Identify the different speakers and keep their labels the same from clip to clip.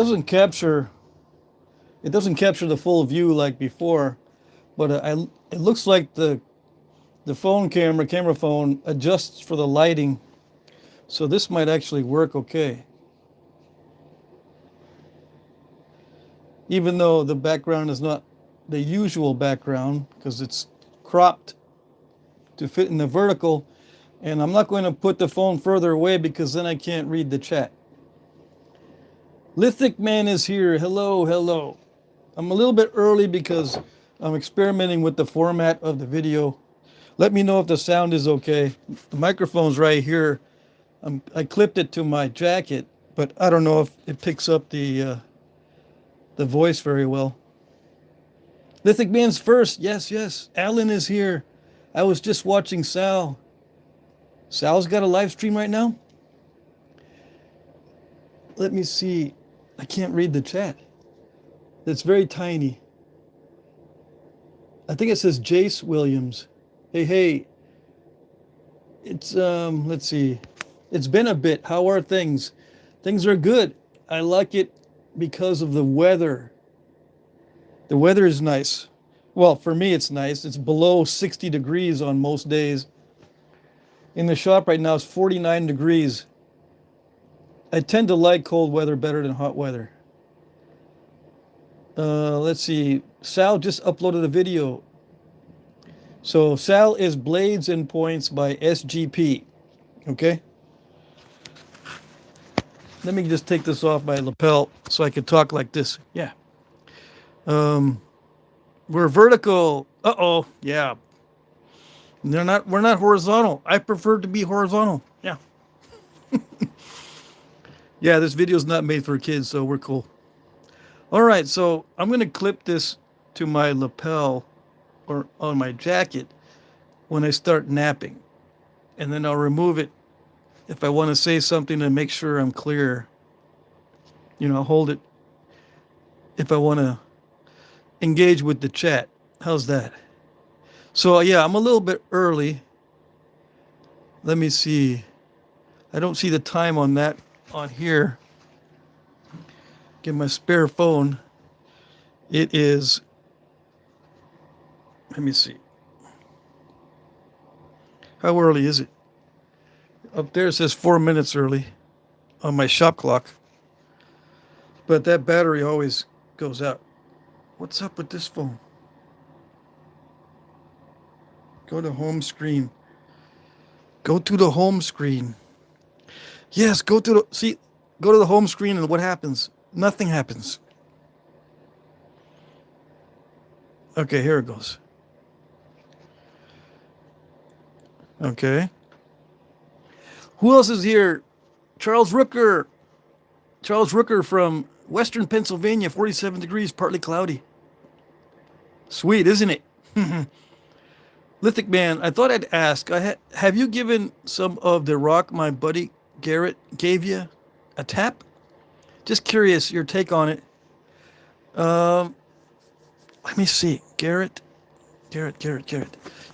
Speaker 1: doesn't capture it doesn't capture the full view like before, but it looks like the camera phone adjusts for the lighting, so this might actually work okay. Even though the background is not the usual background because it's cropped to fit in the vertical, and I'm not going to put the phone further away because then I can't read the chat. Lithic Man is here. Hello, hello. I'm a little bit early because I'm experimenting with the format of the video. Let me know if the sound is okay. The microphone's right here. I clipped it to my jacket, but I don't know if it picks up the voice very well. Lithic Man's first. Yes, yes. Alan is here. I was just watching Sal. Sal's got a live stream right now? Let me see. I can't read the chat. It's very tiny. I think it says Jace Williams. Hey, hey. It's let's see. It's been a bit. How are things? Things are good. I like it because of the weather. The weather is nice. Well, for me it's nice. It's below 60 degrees on most days. In the shop right now it's 49 degrees. I tend to like cold weather better than hot weather. Let's see. Sal just uploaded a video. So Sal is Blades and Points by SGP. Okay. Let me just take this off my lapel so I can talk like this. Yeah. We're vertical. Uh-oh. Yeah. We're not horizontal. I prefer to be horizontal. Yeah. Yeah, this video is not made for kids, so we're cool. All right, so I'm going to clip this to my lapel or on my jacket when I start napping. And then I'll remove it if I want to say something to make sure I'm clear. I'll hold it if I want to engage with the chat. How's that? So, yeah, I'm a little bit early. Let me see. I don't see the time on that on here. Get my spare phone. It is, let me see. How early is it? Up there it says 4 minutes early on my shop clock. But that battery always goes out. What's up with this phone? Go to home screen. Go to the home screen. Yes, go to the home screen and what happens? Nothing happens. Okay, here it goes. Okay. Who else is here? Charles Rooker. Charles Rooker from Western Pennsylvania, 47 degrees, partly cloudy. Sweet, isn't it? Lithic Man, I thought I'd ask, have you given some of the rock my buddy Garrett gave you a tap? Just curious, your take on it. Let me see. Garrett. You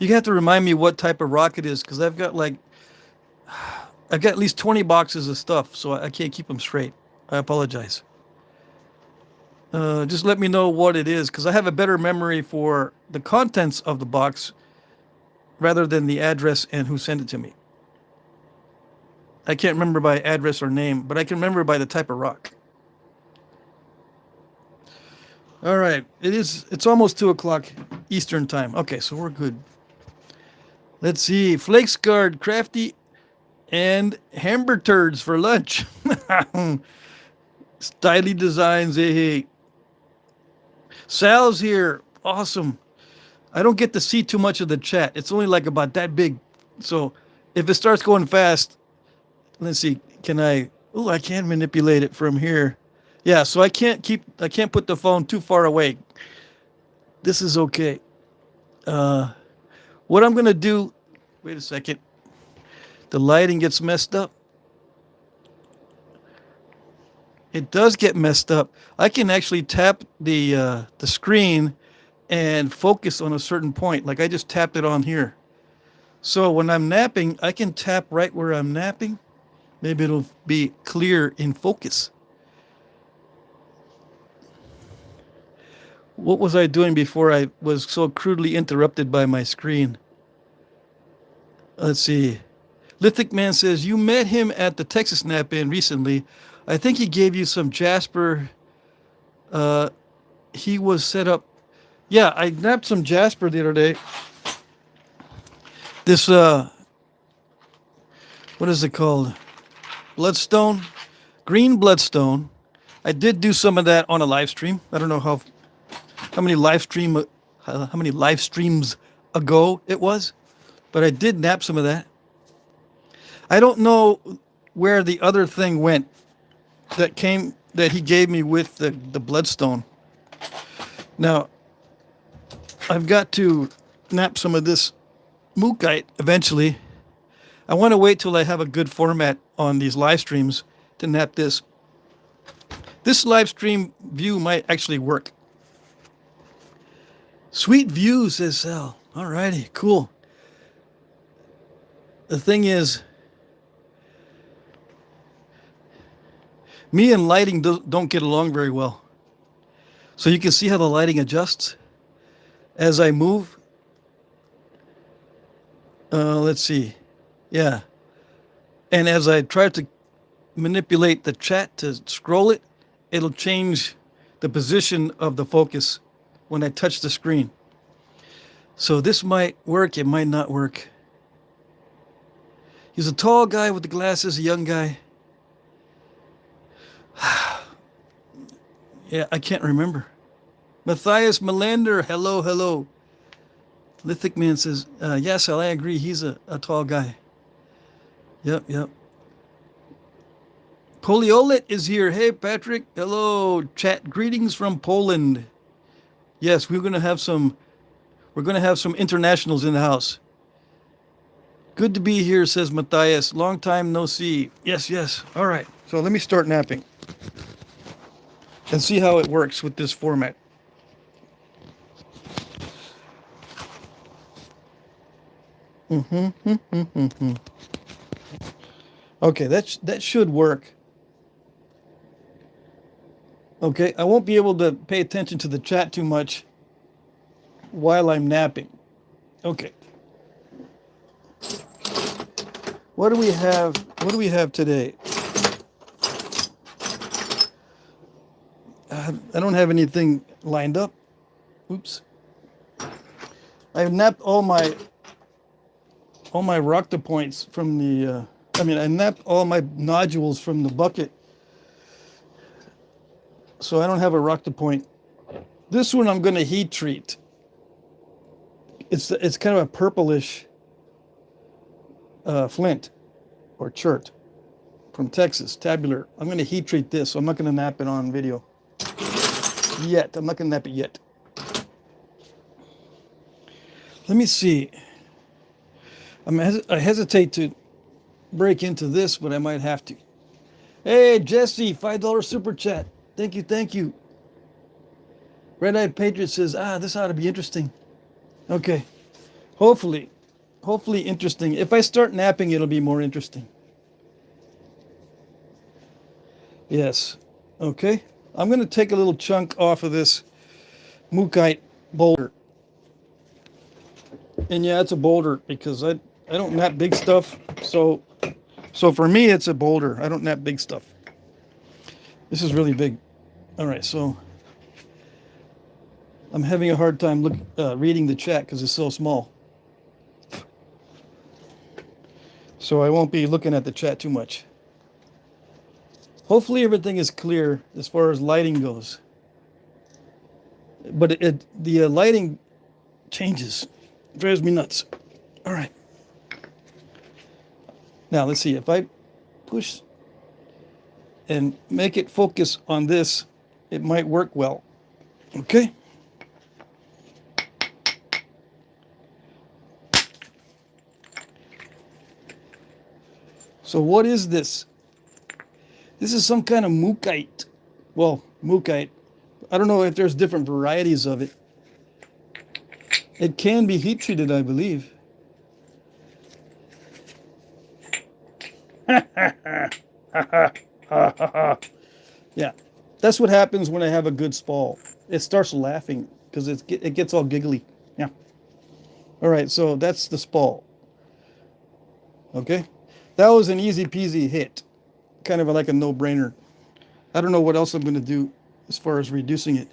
Speaker 1: have to remind me what type of rock it is, because I've got at least 20 boxes of stuff, so I can't keep them straight. I apologize. Just let me know what it is, because I have a better memory for the contents of the box rather than the address and who sent it to me. I can't remember by address or name, but I can remember by the type of rock. All right, it's almost 2 o'clock Eastern time. Okay, so we're good. Let's see, Flakes Guard, Crafty, and Hamburger Turds for lunch. Styly Designs, hey. Sal's here, awesome. I don't get to see too much of the chat. It's only like about that big. So if it starts going fast, let's see, I can manipulate it from here. Yeah, so I can't put the phone too far away. This is okay. What I'm going to do, wait a second. The lighting gets messed up. It does get messed up. I can actually tap the screen and focus on a certain point. Like I just tapped it on here. So when I'm napping, I can tap right where I'm napping. Maybe it'll be clear in focus. What was I doing before I was so crudely interrupted by my screen? Let's see. Lithic Man says, you met him at the Texas Nap-In recently. I think he gave you some Jasper. He was set up. Yeah, I napped some Jasper the other day. This, what is it called? Bloodstone? Green bloodstone. I did do some of that on a live stream. I don't know how many how many live streams ago it was, but I did nap some of that. I don't know where the other thing went that he gave me with the bloodstone. Now, I've got to nap some of this mookite eventually. I want to wait till I have a good format on these live streams to nap this. This live stream view might actually work. Sweet view, says Sal. All righty, cool. The thing is, me and lighting don't get along very well. So you can see how the lighting adjusts as I move. Let's see. Yeah. And as I try to manipulate the chat to scroll it, it'll change the position of the focus when I touch the screen. So this might work, it might not work. He's a tall guy with the glasses, a young guy. Yeah, I can't remember. Matthias Melander, hello, hello. Lithic Man says, yes, I agree, he's a tall guy. Yep. Poliolet is here. Hey, Patrick. Hello, chat. Greetings from Poland. Yes, we're gonna have some internationals in the house. Good to be here, says Matthias. Long time no see. Yes. All right. So let me start napping and see how it works with this format. Okay, that should work. Okay, I won't be able to pay attention to the chat too much while I'm napping. Okay. What do we have? What do we have today? I don't have anything lined up. Oops. I've napped all my Rocta points from the I napped all my nodules from the bucket. So I don't have a Rocta point. This one I'm going to heat treat. It's kind of a purplish flint or chert from Texas, tabular. I'm going to heat treat this, so I'm not going to nap it on video yet. I'm not going to nap it yet. Let me see. I hesitate to break into this, but I might have to. Hey, Jesse, $5 super chat. Thank you. Red-Eyed Patriot says, this ought to be interesting. Okay. Hopefully interesting. If I start napping, it'll be more interesting. Yes. Okay. I'm going to take a little chunk off of this mookite boulder. And yeah, it's a boulder because I don't nap big stuff. So for me, it's a boulder. I don't nap big stuff. This is really big. All right, so I'm having a hard time reading the chat because it's so small. So I won't be looking at the chat too much. Hopefully everything is clear as far as lighting goes. But the lighting changes. It drives me nuts. All right. Now let's see. If I push and make it focus on this, it might work well. Okay. So what is this? This is some kind of mookite. Well, mookite. I don't know if there's different varieties of it. It can be heat treated, I believe. Yeah, That's what happens when I have a good spall. It starts laughing because it gets all giggly. Yeah. All right, so that's the spall. Okay. That was an easy peasy hit. Kind of like a no-brainer. I don't know what else I'm going to do as far as reducing it.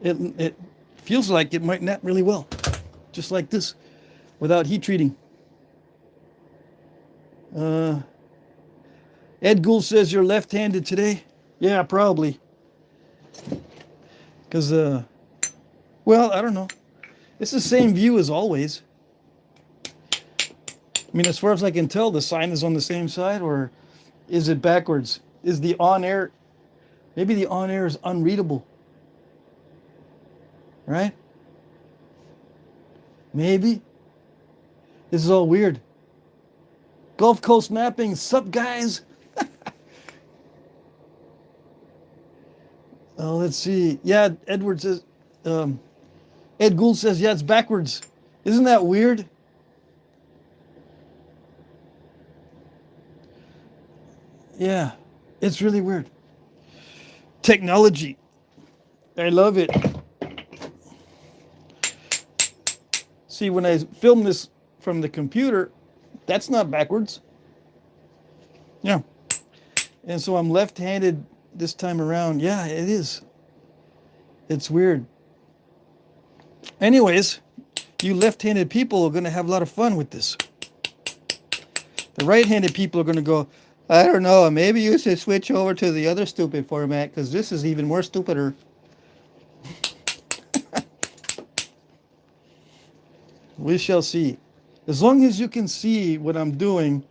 Speaker 1: It feels like it might nap really well. Just like this. Without heat treating. Ed Gould says you're left-handed today. Yeah, probably. Because, well, I don't know. It's the same view as always. I mean, as far as I can tell, the sign is on the same side, or is it backwards? Is the on-air, maybe the on-air is unreadable. Right? Maybe. This is all weird. Gulf Coast Knapping, sup guys? Oh, let's see. Yeah, Edward says, Ed Gould says, yeah, it's backwards. Isn't that weird? Yeah, it's really weird. Technology. I love it. See, when I film this from the computer, that's not backwards. Yeah. And so I'm left-handed this time around. Yeah, it is. It's weird. Anyways, you left-handed people are going to have a lot of fun with this. The right-handed people are going to go, I don't know, maybe you should switch over to the other stupid format because this is even more stupider. We shall see. As long as you can see what I'm doing,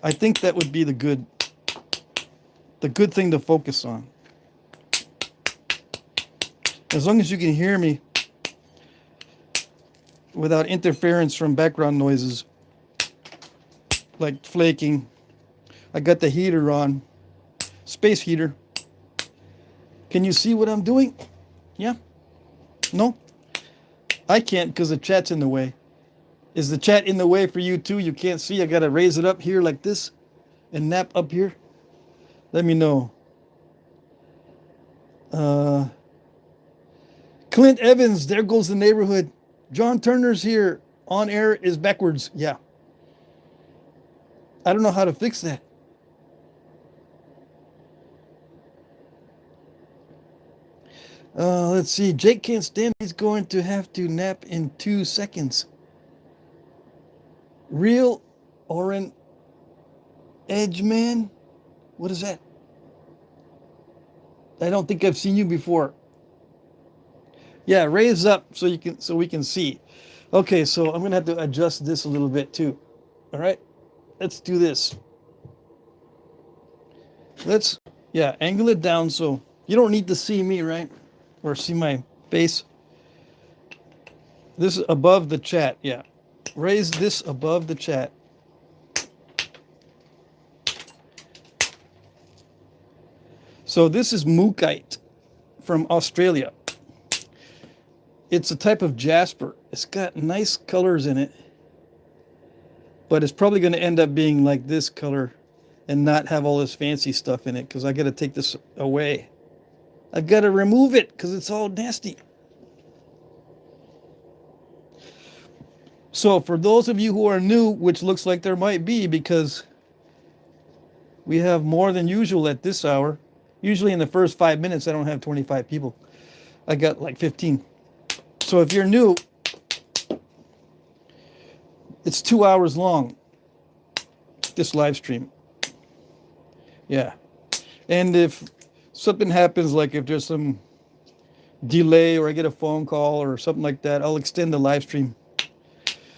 Speaker 1: I think that would be the good thing to focus on. As long as you can hear me without interference from background noises, like flaking. I got the heater on, space heater. Can you see what I'm doing? Yeah? No? I can't because the chat's in the way. Is the chat in the way for you too? You can't see? I got to raise it up here like this and nap up here. Let me know. Clint Evans, there goes the neighborhood. John Turner's here. On air is backwards. Yeah. I don't know how to fix that. Let's see. Jake can't stand. He's going to have to nap in 2 seconds. Real Oren Edge Man? What is that? I don't think I've seen you before. Yeah, raise up so we can see. Okay, so I'm gonna have to adjust this a little bit too. All right, let's do this. Let's angle it down so you don't need to see me, right? Or see my face. This is above the chat. Yeah, raise this above the chat. So this is Mookite from Australia. It's a type of jasper. It's got nice colors in it, but it's probably going to end up being like this color and not have all this fancy stuff in it because I got to take this away. I got to remove it because it's all nasty. So for those of you who are new, which looks like there might be because we have more than usual at this hour. Usually in the first 5 minutes, I don't have 25 people. I got like 15. So if you're new, it's 2 hours long, this live stream. Yeah. And if something happens, like if there's some delay or I get a phone call or something like that, I'll extend the live stream.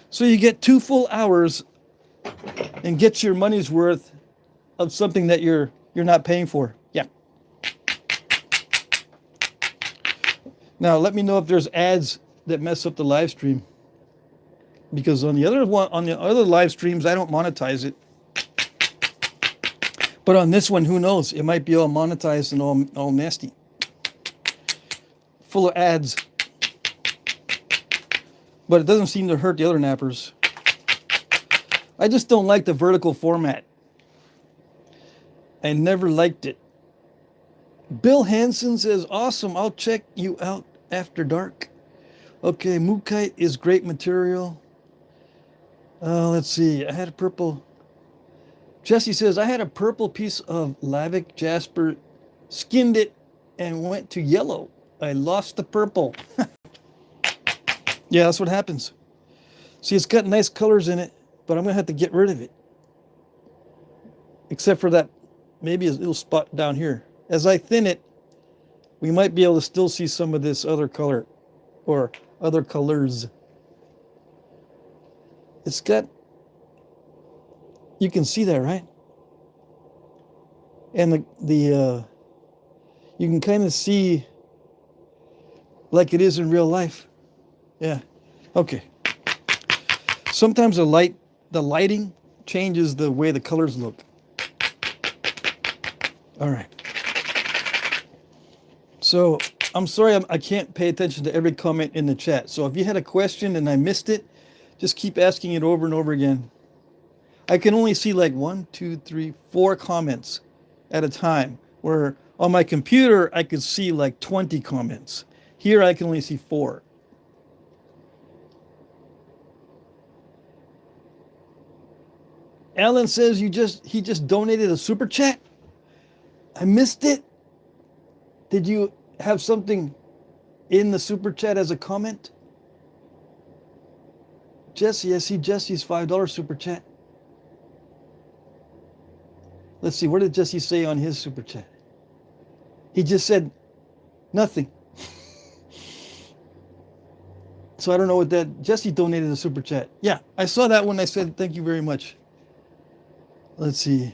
Speaker 1: So you get 2 full hours and get your money's worth of something that you're not paying for. Yeah. Now let me know if there's ads that mess up the live stream, because on the other live streams I don't monetize it, but on this one, who knows? It might be all monetized and all nasty, full of ads. But it doesn't seem to hurt the other nappers. I just don't like the vertical format. I never liked it. Bill Hansen says, awesome. I'll check you out after dark. Okay, Mookite is great material. Let's see. I had a purple. Jesse says, I had a purple piece of lavic jasper, skinned it, and went to yellow. I lost the purple. Yeah, that's what happens. See, it's got nice colors in it, but I'm going to have to get rid of it. Except for that, maybe a little spot down here. As I thin it, we might be able to still see some of this other color or other colors. It's got, you can see that, right? And you can kind of see like it is in real life. Yeah. Okay. Sometimes the lighting changes the way the colors look. All right. So I'm sorry I can't pay attention to every comment in the chat. So if you had a question and I missed it, just keep asking it over and over again. I can only see like 1, 2, 3, 4 comments at a time, where on my computer I could see like 20 comments. Here I can only see 4. Alan says he just donated a super chat. I missed it. Did you have something in the super chat as a comment? Jesse, I see Jesse's $5 super chat. Let's see, what did Jesse say on his super chat? He just said nothing. So I don't know what that, Jesse donated a super chat. Yeah, I saw that when I said thank you very much. Let's see.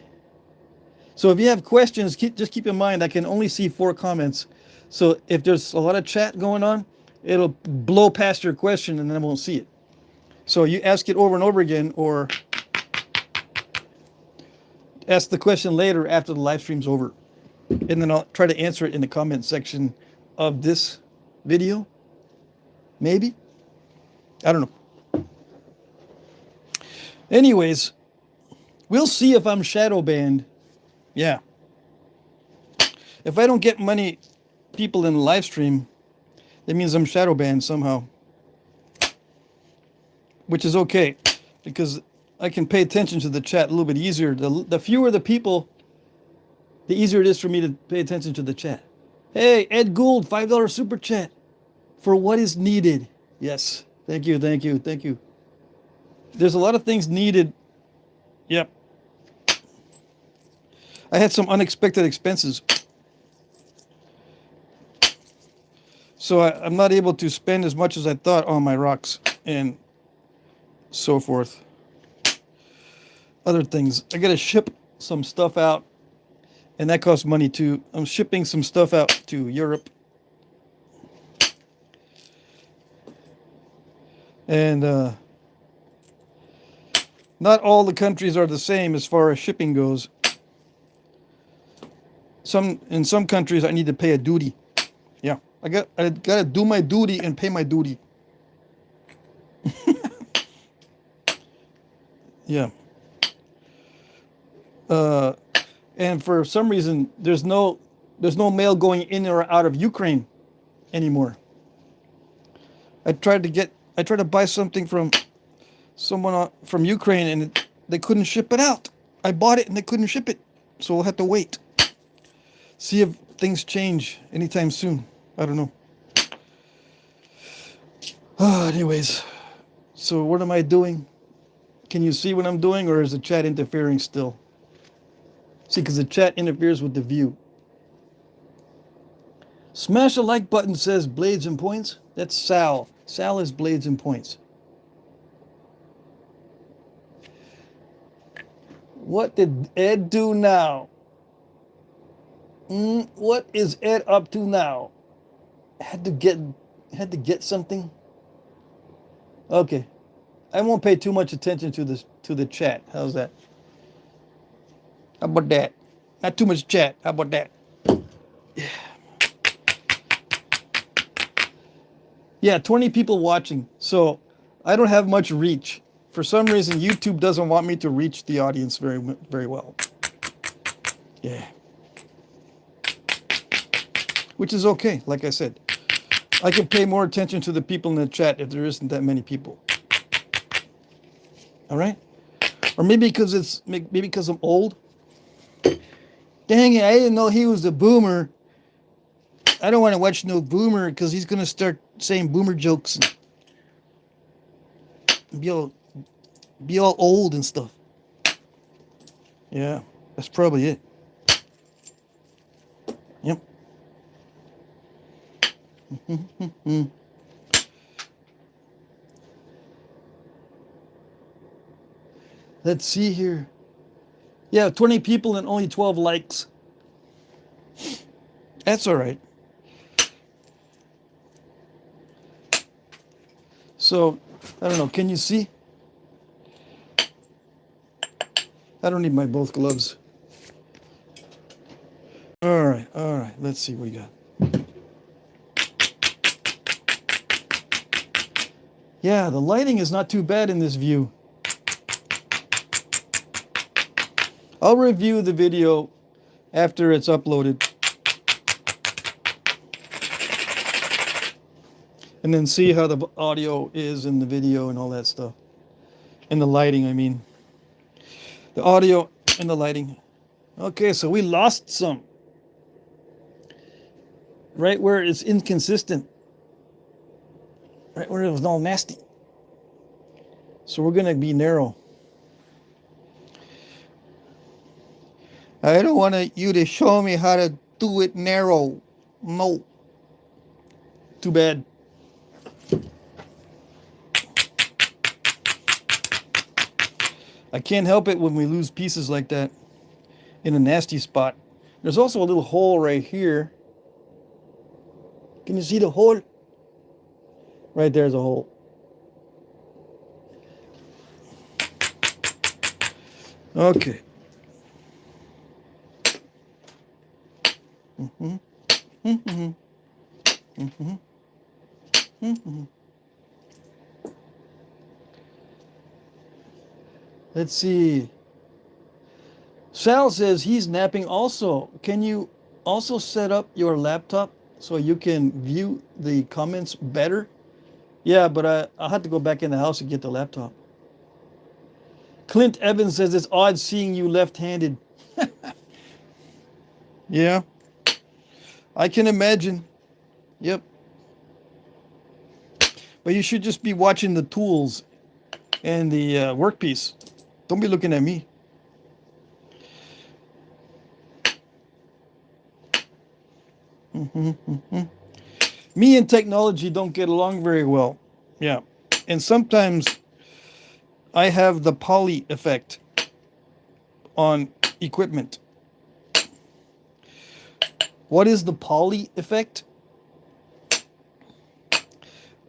Speaker 1: So if you have questions, just keep in mind I can only see 4 comments. So if there's a lot of chat going on, it'll blow past your question and then I won't see it. So you ask it over and over again, or ask the question later after the live stream's over. And then I'll try to answer it in the comment section of this video. Maybe. I don't know. Anyways, we'll see if I'm shadow banned. Yeah. If I don't get many people in the live stream, that means I'm shadow banned somehow. Which is okay, because I can pay attention to the chat a little bit easier. The fewer the people, the easier it is for me to pay attention to the chat. Hey, Ed Gould, $5 super chat for what is needed. Yes. Thank you, thank you, thank you. There's a lot of things needed. Yep. I had some unexpected expenses. So I'm not able to spend as much as I thought on my rocks and so forth. Other things. I got to ship some stuff out, and that costs money too. I'm shipping some stuff out to Europe. And not all the countries are the same as far as shipping goes. In some countries I need to pay a duty. Yeah, I gotta do my duty and pay my duty. Yeah. And for some reason there's no mail going in or out of Ukraine anymore. I tried to buy something from someone from Ukraine and they couldn't ship it out. I bought it and they couldn't ship it. So we'll have to wait. See if things change anytime soon. I don't know. Anyways, so what am I doing? Can you see what I'm doing, or is the chat interfering still? See, because the chat interferes with the view. Smash a like button says Blades and Points. That's Sal. Sal is Blades and Points. What did Ed do now? What is Ed up to now? Had to get something. Okay, I won't pay too much attention to the chat. How's that? How about that? Not too much chat. How about that? Yeah. Yeah, 20 people watching. So I don't have much reach. For some reason, YouTube doesn't want me to reach the audience very well. Yeah. which is okay. Like I said, I can pay more attention to the people in the chat if there isn't that many people. All right? Or maybe because I'm old. Dang it, I didn't know he was a boomer. I don't want to watch no boomer because he's going to start saying boomer jokes and be all old and stuff. Yeah, that's probably it. Yep. Let's see here. Yeah, 20 people and only 12 likes. That's all right. So, I don't know. Can you see? I don't need my both gloves. All right. Let's see what we got. Yeah, the lighting is not too bad in this view. I'll review the video after it's uploaded. And then see how the audio is in the video and all that stuff. And the lighting, I mean. The audio and the lighting. Okay, so we lost some. Right where it's inconsistent. Right where it was all nasty. So we're going to be narrow. I don't want you to show me how to do it narrow. No. Too bad. I can't help it when we lose pieces like that in a nasty spot. There's also a little hole right here. Can you see the hole? Right there's a hole. Okay. Let's see. Sal says he's napping also. Can you also set up your laptop so you can view the comments better? Yeah, but I'll have to go back in the house and get the laptop. Clint Evans says it's odd seeing you left-handed. Yeah, I can imagine. Yep. But you should just be watching the tools and the workpiece. Don't be looking at me. Me and technology don't get along very well. Yeah. And sometimes I have the poly effect on equipment. What is the poly effect?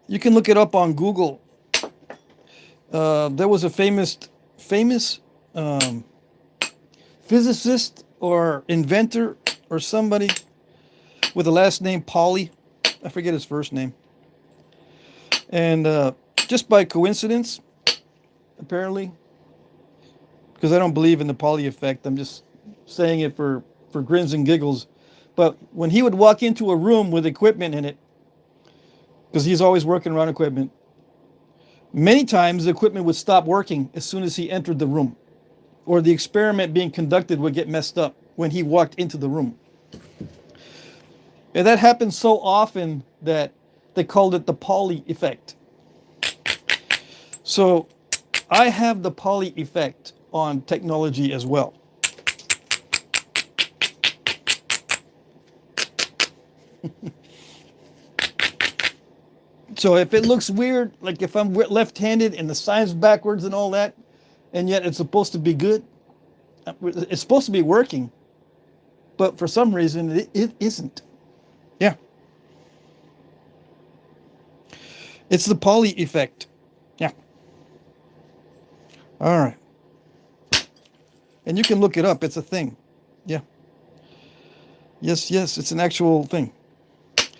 Speaker 1: You can look it up on Google. There was a famous physicist or inventor or somebody with the last name Poly. I forget his first name. And just by coincidence, apparently, because I don't believe in the Poly effect, I'm just saying it for grins and giggles. But when he would walk into a room with equipment in it, because he's always working around equipment, many times the equipment would stop working as soon as he entered the room, or the experiment being conducted would get messed up when he walked into the room. And that happened so often that they called it the Poly effect. So I have the Poly effect on technology as well. So if it looks weird, like if I'm left-handed and the sign's backwards and all that, and yet it's supposed to be good, it's supposed to be working, but for some reason it isn't. Yeah. It's the Poly effect. Yeah. All right. And you can look it up. It's a thing. Yeah. Yes, it's an actual thing.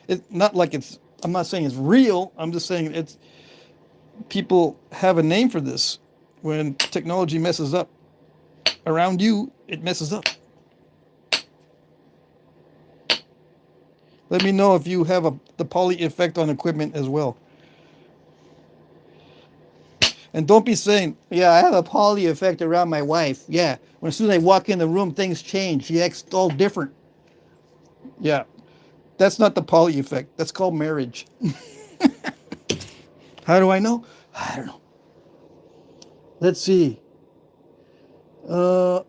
Speaker 1: It's not like I'm not saying it's real. I'm just saying people have a name for this. When technology messes up around you, it messes up. Let me know if you have the poly effect on equipment as well. And don't be saying, yeah, I have a poly effect around my wife. Yeah, when as soon as I walk in the room, things change. She acts all different. Yeah, that's not the poly effect. That's called marriage. How do I know? I don't know. Let's see. Uh,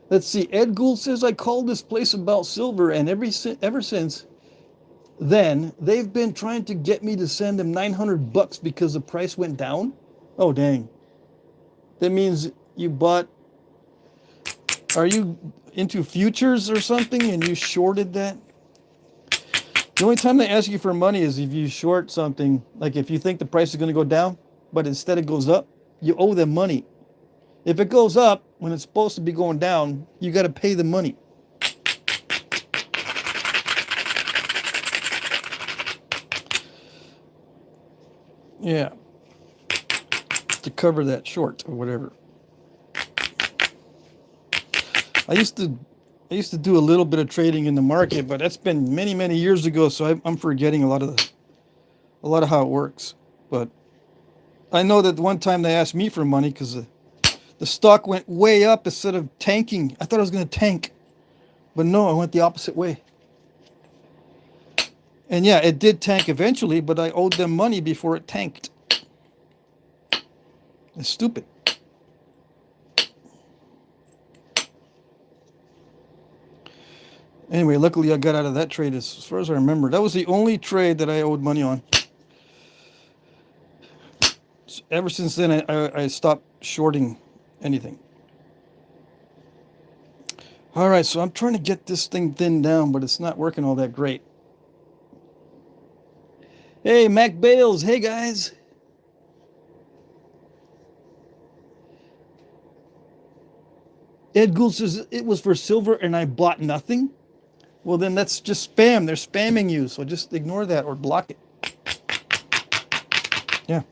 Speaker 1: let's see. Ed Gould says I called this place about silver, and ever since then they've been trying to get me to send them $900 because the price went down. Oh dang! That means you bought. Are you into futures or something and you shorted that? The only time they ask you for money is if you short something, like if you think the price is going to go down, but instead it goes up, you owe them money. If it goes up when it's supposed to be going down, you got to pay the money. Yeah. To cover that short or whatever. I used to do a little bit of trading in the market, but that's been many, many years ago, so I'm forgetting a lot of how it works. But I know that one time they asked me for money because the stock went way up instead of tanking. I thought it was going to tank, but no, I went the opposite way. And yeah, it did tank eventually, but I owed them money before it tanked. It's stupid. Anyway, luckily I got out of that trade as far as I remember. That was the only trade that I owed money on. Ever since then, I stopped shorting anything. All right, so I'm trying to get this thing thinned down, but it's not working all that great. Hey, Mac Bales. Hey, guys. Ed Gould says it was for silver and I bought nothing. Well, then that's just spam. They're spamming you, so just ignore that or block it. Yeah.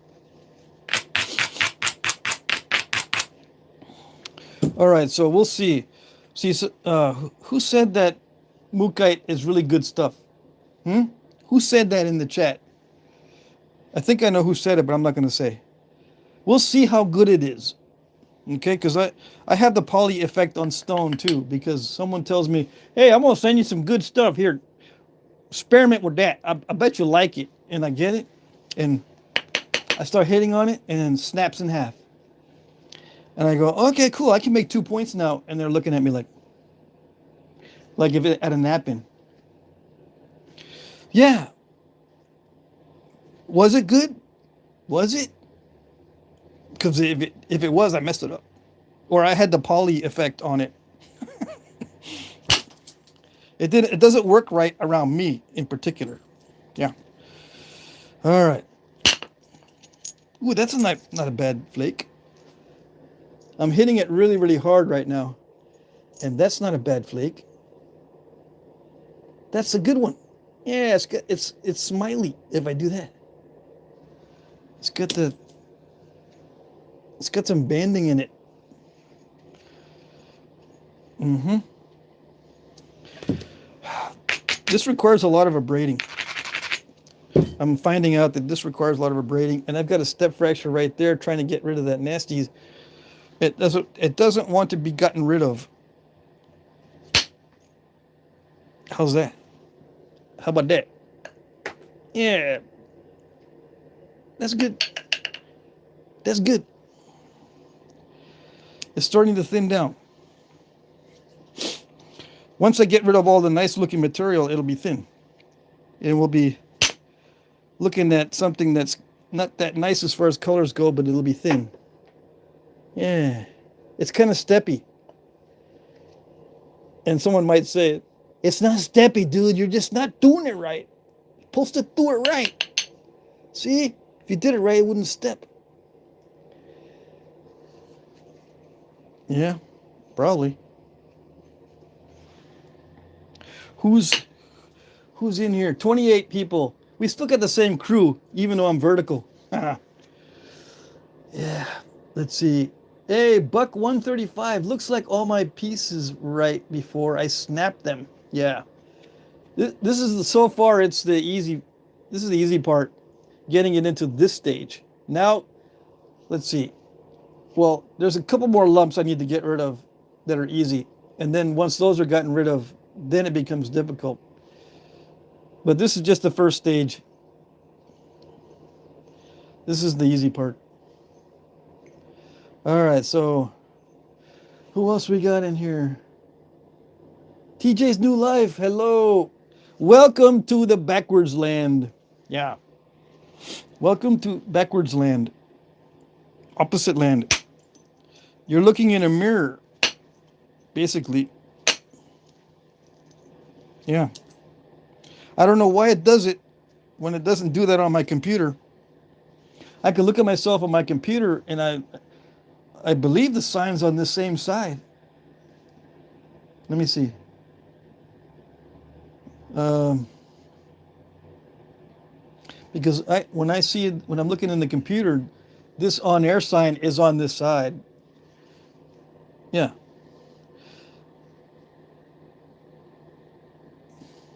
Speaker 1: All right, so we'll see. See, who said that Mookite is really good stuff? Who said that in the chat? I think I know who said it, but I'm not going to say. We'll see how good it is. Okay, because I have the poly effect on stone too, because someone tells me, hey, I'm going to send you some good stuff here. Experiment with that. I bet you like it. And I get it, and I start hitting on it, and then snaps in half. And I go, okay, cool. I can make 2 points now. And they're looking at me like if it at a Knapping. Yeah. Was it good? Was it? Because if it was, I messed it up, or I had the poly effect on it. It doesn't work right around me in particular. Yeah. All right. Ooh, that's not a bad flake. I'm hitting it really, really hard right now, and that's not a bad flake. That's a good one. Yeah, it's smiley if I do that. It's got some banding in it. This requires a lot of abrading. I'm finding out that this requires a lot of abrading, and I've got a step fracture right there trying to get rid of that nasty. It doesn't want to be gotten rid of. How's that? How about that? Yeah. That's good. That's good. It's starting to thin down. Once I get rid of all the nice looking material, it'll be thin. And we'll be looking at something that's not that nice as far as colors go, but it'll be thin. Yeah. It's kind of steppy. And someone might say, it's not steppy, dude. You're just not doing it right. You're supposed to do it right. See? If you did it right, it wouldn't step. Yeah, probably. Who's in here? 28 people. We still got the same crew, even though I'm vertical. Yeah. Let's see. Hey, Buck 135. Looks like all my pieces right before I snap them. Yeah. This is so far it's the easy. This is the easy part, getting it into this stage. Now, let's see. Well, there's a couple more lumps I need to get rid of that are easy. And then once those are gotten rid of, then it becomes difficult. But this is just the first stage. This is the easy part. All right, so who else we got in here? TJ's new life. Hello. Welcome to the backwards land. Yeah. Welcome to backwards land. Opposite land. You're looking in a mirror, basically. Yeah. I don't know why it does it when it doesn't do that on my computer. I can look at myself on my computer and I believe the sign's on the same side. Let me see. Because when I see it, when I'm looking in the computer, this on-air sign is on this side. Yeah.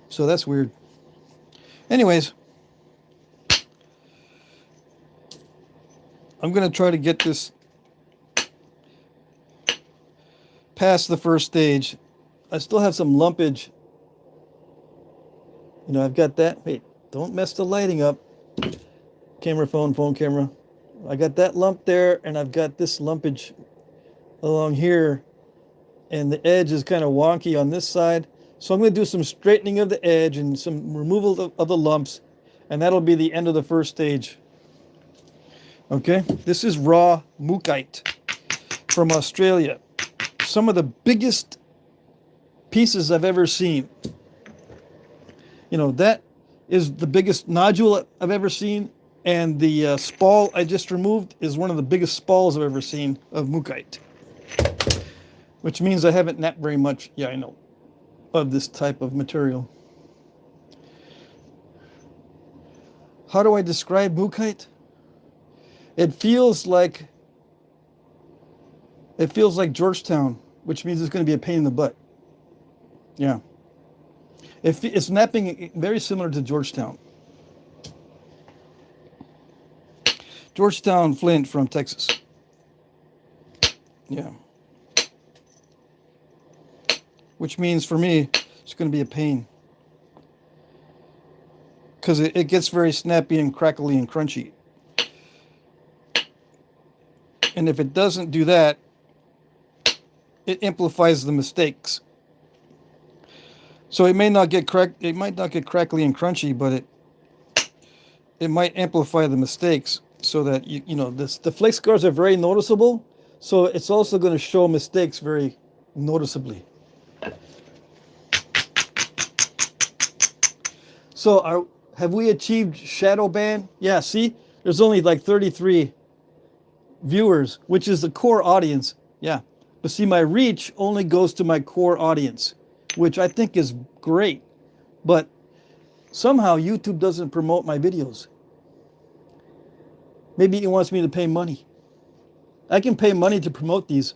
Speaker 1: So that's weird. Anyways, I'm going to try to get this past the first stage. I still have some lumpage. You know, I've got that. Wait, don't mess the lighting up. Camera, phone camera. I got that lump there, and I've got this lumpage along here, and the edge is kind of wonky on this side. So I'm going to do some straightening of the edge and some removal of the lumps, and that'll be the end of the first stage. Okay, this is raw mookaite from Australia. Some of the biggest pieces I've ever seen. You know, that is the biggest nodule I've ever seen, and the spall I just removed is one of the biggest spalls I've ever seen of mookaite, which means I haven't napped very much. Yeah, I know. Of this type of material. How do I describe mookaite? It feels like Georgetown, which means it's going to be a pain in the butt. Yeah. It's napping very similar to Georgetown. Georgetown Flint from Texas. Yeah. Which means for me, it's going to be a pain. Because it gets very snappy and crackly and crunchy. And if it doesn't do that, it amplifies the mistakes. So it may not get crackly and crunchy, but it might amplify the mistakes so that you know the flake scars are very noticeable. So it's also going to show mistakes very noticeably. So have we achieved shadow ban? Yeah, see, there's only like 33 viewers, which is the core audience. Yeah, but see, my reach only goes to my core audience, which I think is great. But somehow YouTube doesn't promote my videos. Maybe it wants me to pay money. I can pay money to promote these.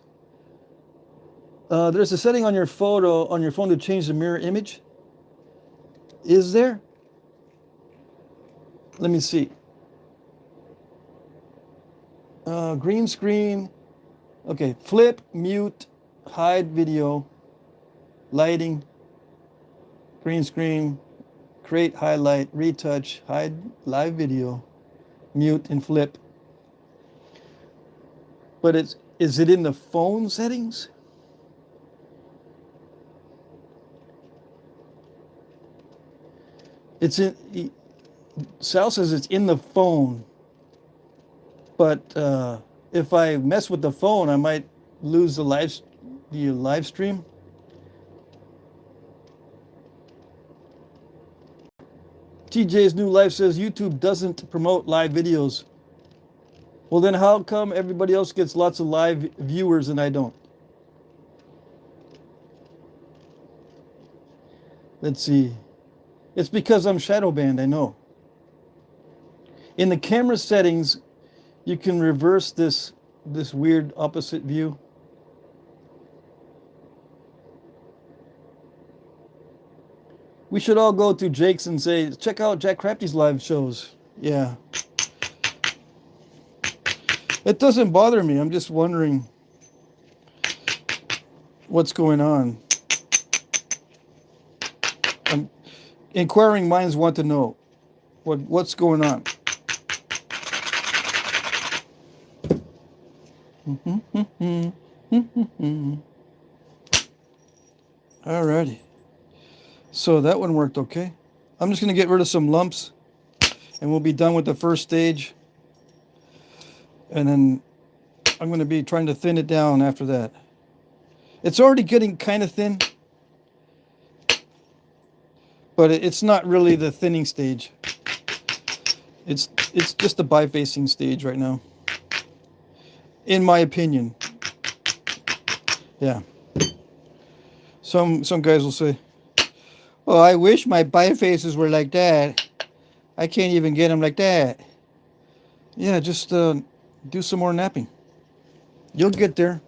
Speaker 1: There's a setting on your photo, on your phone to change the mirror image. Is there? Let me see. Green screen. Okay, flip, mute, hide video, lighting, green screen, create highlight, retouch, hide live video, mute and flip. But is it in the phone settings? It's in, Sal says it's in the phone, but if I mess with the phone, I might lose the live stream. TJ's new life says YouTube doesn't promote live videos. Well, then how come everybody else gets lots of live viewers and I don't? Let's see. It's because I'm shadow banned, I know. In the camera settings, you can reverse this this weird opposite view. We should all go to Jake's and say, check out Jack Crafty's live shows. Yeah. It doesn't bother me. I'm just wondering what's going on. Inquiring minds want to know what's going on. Alrighty. So that one worked okay. I'm just going to get rid of some lumps and we'll be done with the first stage. And then I'm going to be trying to thin it down after that. It's already getting kind of thin, but it's not really the thinning stage. It's just the bifacing stage right now, in my opinion. Yeah. Some guys will say, "Oh, I wish my bifaces were like that. I can't even get them like that." Yeah, just do some more napping. You'll get there.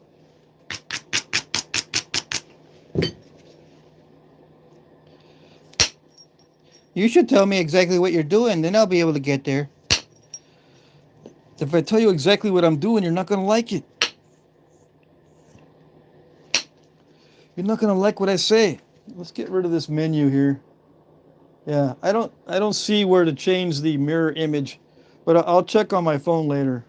Speaker 1: You should tell me exactly what you're doing, then I'll be able to get there. If I tell you exactly what I'm doing, you're not going to like it. You're not going to like what I say. Let's get rid of this menu here. Yeah, I don't see where to change the mirror image, but I'll check on my phone later.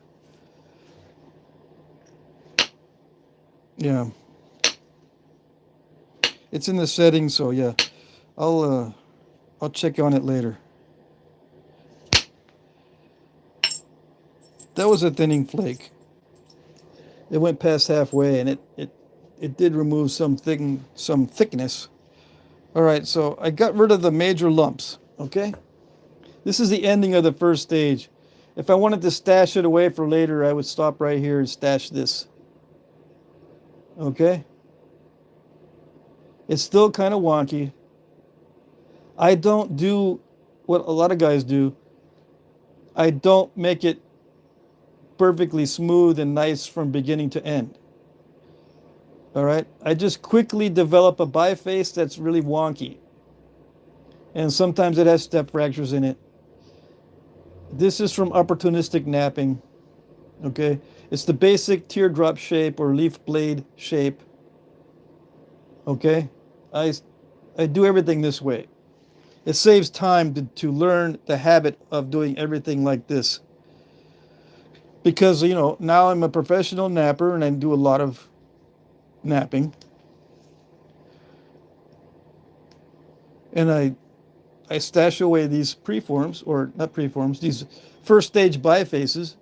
Speaker 1: Yeah. It's in the settings, so yeah. I'll check on it later. That was a thinning flake. It went past halfway, and it did remove some thickness. All right, so I got rid of the major lumps. Okay, this is the ending of the first stage. If I wanted to stash it away for later, I would stop right here and stash this. Okay, it's still kind of wonky. I don't do what a lot of guys do. I don't make it perfectly smooth and nice from beginning to end. All right, I just quickly develop a biface that's really wonky, and sometimes it has step fractures in it. This is from opportunistic napping. Okay, it's the basic teardrop shape or leaf blade shape. Okay, I do everything this way. It saves time to learn the habit of doing everything like this. Because, you know, now I'm a professional napper and I do a lot of napping. And I stash away these preforms, or not preforms, these first stage bifaces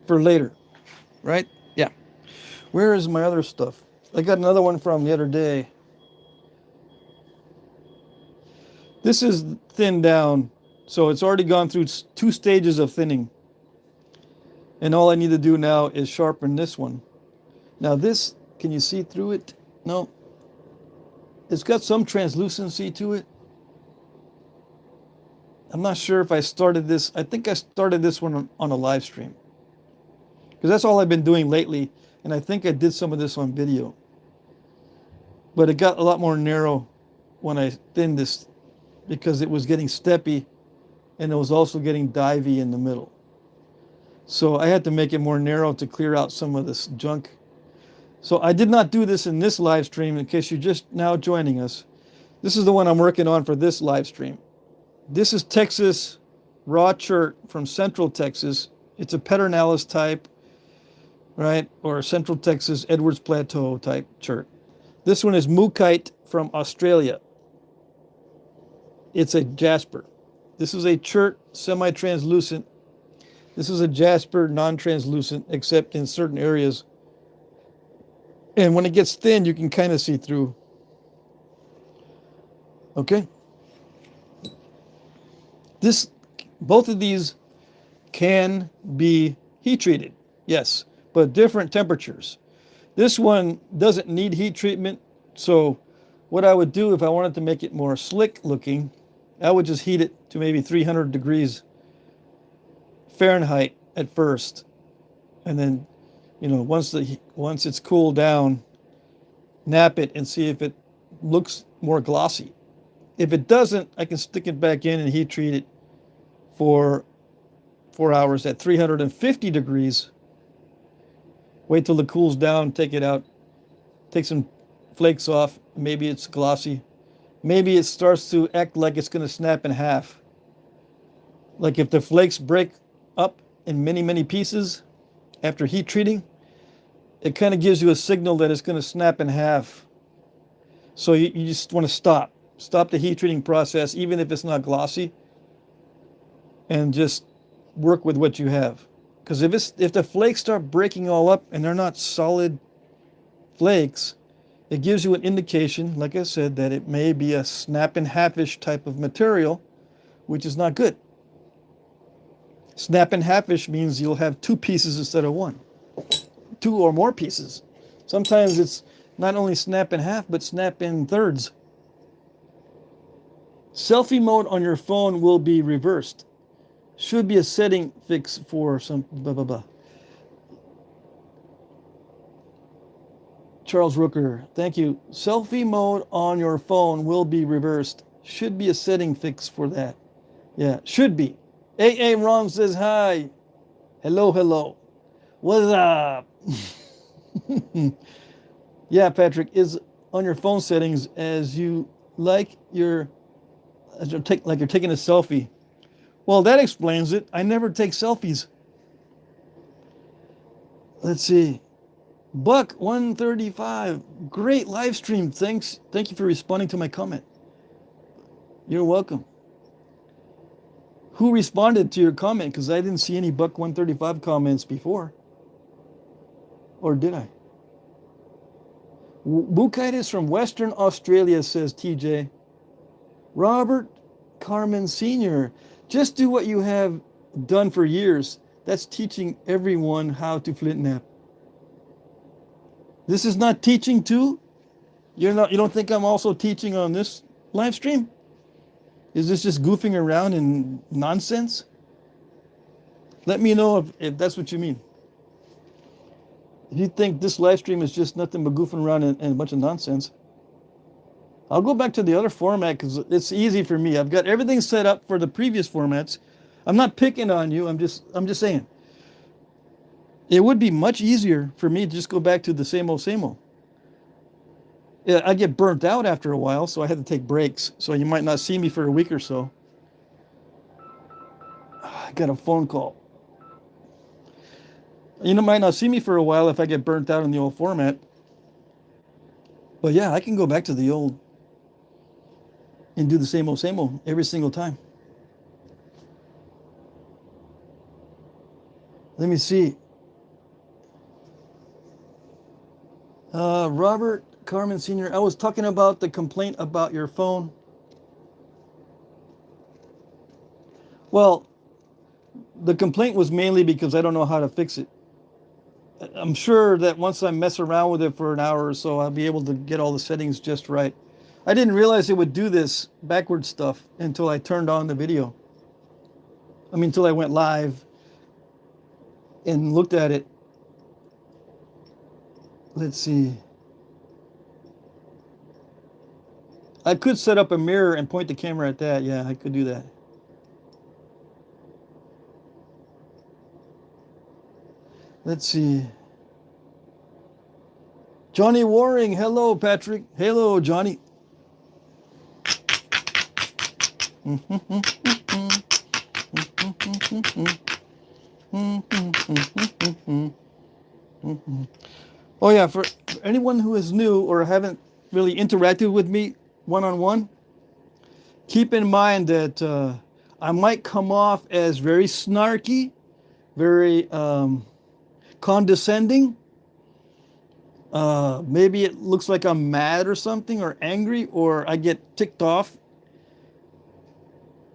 Speaker 1: for later, right? Yeah. Where is my other stuff? I got another one from the other day. This is thinned down, so it's already gone through 2 stages of thinning. And all I need to do now is sharpen this one. Now this, can you see through it? No. It's got some translucency to it. I'm not sure if I started this. I think I started this one on a live stream, because that's all I've been doing lately. And I think I did some of this on video. But it got a lot more narrow when I thinned this, because it was getting steppy and it was also getting divey in the middle. So I had to make it more narrow to clear out some of this junk. So I did not do this in this live stream, in case you're just now joining us. This is the one I'm working on for this live stream. This is Texas raw chert from Central Texas. It's a Pedernales type, right? Or Central Texas Edwards Plateau type chert. This one is Mookite from Australia. It's a jasper. This is a chert semi-translucent. This is a jasper non-translucent, except in certain areas. And when it gets thin, you can kind of see through. Okay. Both of these can be heat treated, yes, but different temperatures. This one doesn't need heat treatment, so what I would do if I wanted to make it more slick looking, I would just heat it to maybe 300 degrees Fahrenheit at first, and then, once it's cooled down, nap it and see if it looks more glossy. If it doesn't, I can stick it back in and heat treat it for 4 hours at 350 degrees. Wait till it cools down, take it out, take some flakes off. Maybe it's glossy. Maybe it starts to act like it's going to snap in half. Like if the flakes break up in many, many pieces after heat treating, it kind of gives you a signal that it's going to snap in half. So you just want to stop the heat treating process, even if it's not glossy, and just work with what you have. Because if the flakes start breaking all up and they're not solid flakes, it gives you an indication, like I said, that it may be a snap in half-ish type of material, which is not good. Snap in half-ish means you'll have two pieces instead of one, two or more pieces. Sometimes it's not only snap in half, but snap in thirds. Selfie mode on your phone will be reversed. Should be a setting fix for some blah, blah, blah. Charles Rooker, thank you. Selfie mode on your phone will be reversed. Should be a setting fix for that. Yeah, should be. AA Ron says hi. Hello, hello. What's up? Yeah, Patrick, is on your phone settings as you like you're taking a selfie. Well, that explains it. I never take selfies. Let's see. Buck 135. Great live stream. Thanks. Thank you for responding to my comment. You're welcome. Who responded to your comment? Because I didn't see any Buck 135 comments before. Or did I? Bukaitis from Western Australia, says TJ. Robert Carmen Sr. Just do what you have done for years. That's teaching everyone how to flint knap. This is not teaching too? You don't think I'm also teaching on this live stream? Is this just goofing around in nonsense? Let me know if that's what you mean. If you think this live stream is just nothing but goofing around and a bunch of nonsense, I'll go back to the other format because it's easy for me. I've got everything set up for the previous formats. I'm not picking on you. I'm just saying. It would be much easier for me to just go back to the same old, same old. Yeah, I get burnt out after a while, so I had to take breaks. So you might not see me for a week or so. I got a phone call. You might not see me for a while if I get burnt out in the old format. But yeah, I can go back to the old and do the same old every single time. Let me see. Robert Carmen Sr., I was talking about the complaint about your phone. Well, the complaint was mainly because I don't know how to fix it. I'm sure that once I mess around with it for an hour or so, I'll be able to get all the settings just right. I didn't realize it would do this backward stuff until I turned on the video. Until I went live and looked at it. Let's see. I could set up a mirror and point the camera at that. Yeah, I could do that. Let's see. Johnny Waring. Hello, Patrick. Hello, Johnny. Oh yeah, for anyone who is new or haven't really interacted with me one-on-one, keep in mind that I might come off as very snarky, very condescending. Maybe it looks like I'm mad or something, or angry, or I get ticked off.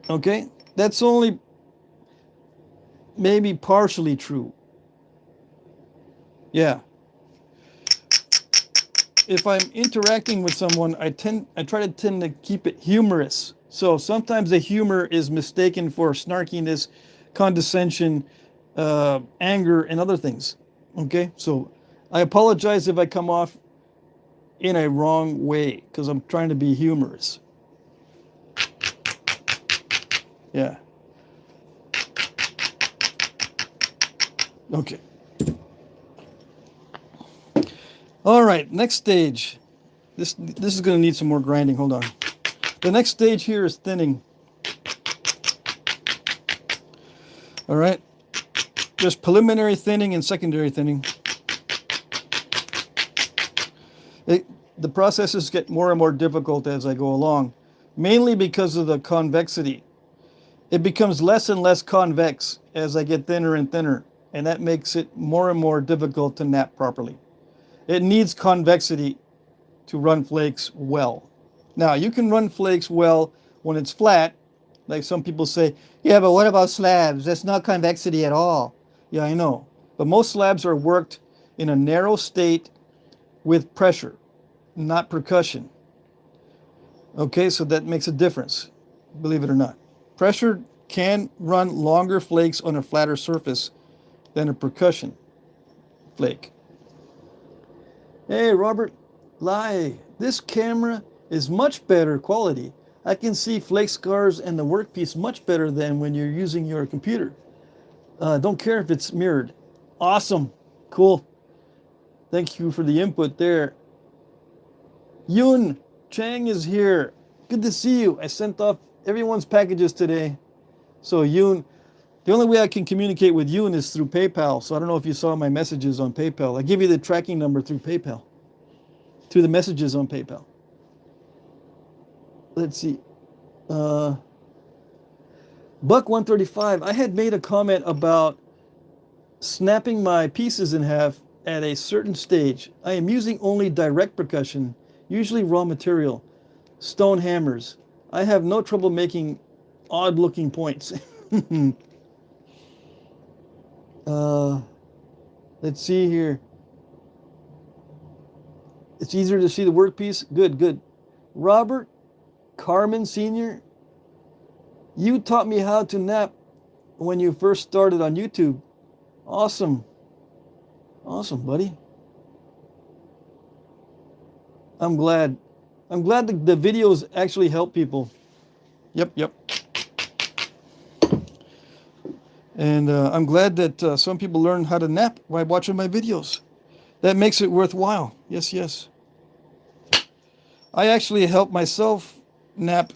Speaker 1: Okay, that's only maybe partially true. Yeah. If I'm interacting with someone, I try to keep it humorous. So sometimes the humor is mistaken for snarkiness, condescension, anger, and other things. Okay, so I apologize if I come off in a wrong way because I'm trying to be humorous. Yeah. Okay. All right, next stage. This is going to need some more grinding. Hold on. The next stage here is thinning. All right. There's preliminary thinning and secondary thinning. The processes get more and more difficult as I go along, mainly because of the convexity. It becomes less and less convex as I get thinner and thinner, and that makes it more and more difficult to knap properly. It needs convexity to run flakes well. Now, you can run flakes well when it's flat, like some people say, yeah, but what about slabs? That's not convexity at all. Yeah, I know. But most slabs are worked in a narrow state with pressure, not percussion. Okay, so that makes a difference, believe it or not. Pressure can run longer flakes on a flatter surface than a percussion flake. Hey, Robert Lai, this camera is much better quality. I can see flake scars and the workpiece much better than when you're using your computer. Don't care if it's mirrored. Awesome. Cool. Thank you for the input there. Yun Chang is here. Good to see you. I sent off everyone's packages today. So Yun, the only way I can communicate with Yun is through PayPal. So I don't know if you saw my messages on PayPal. I give you the tracking number through PayPal, through the messages on PayPal. Let's see. Buck 135. I had made a comment about snapping my pieces in half at a certain stage. I am using only direct percussion, usually raw material, stone hammers. I have no trouble making odd looking points. Let's see here. It's easier to see the workpiece. Good, good. Robert Carmen Sr., you taught me how to knap when you first started on YouTube. Awesome. Awesome, buddy. I'm glad. I'm glad the videos actually help people. Yep, yep. And I'm glad that some people learn how to knap by watching my videos. That makes it worthwhile. Yes, yes. I actually help myself knap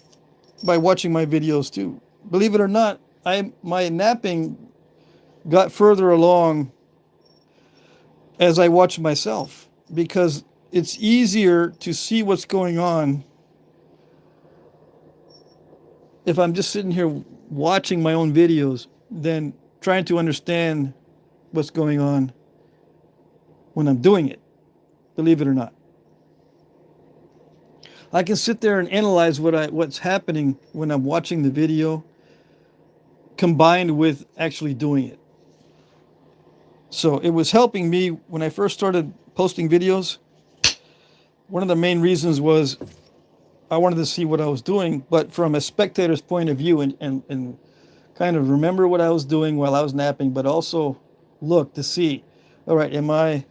Speaker 1: by watching my videos too. Believe it or not, my napping got further along as I watched myself because it's easier to see what's going on if I'm just sitting here watching my own videos than trying to understand what's going on when I'm doing it, believe it or not. I can sit there and analyze what's happening when I'm watching the video combined with actually doing it. So it was helping me when I first started posting videos. One of the main reasons was I wanted to see what I was doing, but from a spectator's point of view and kind of remember what I was doing while I was napping, but also look to see, all right, am I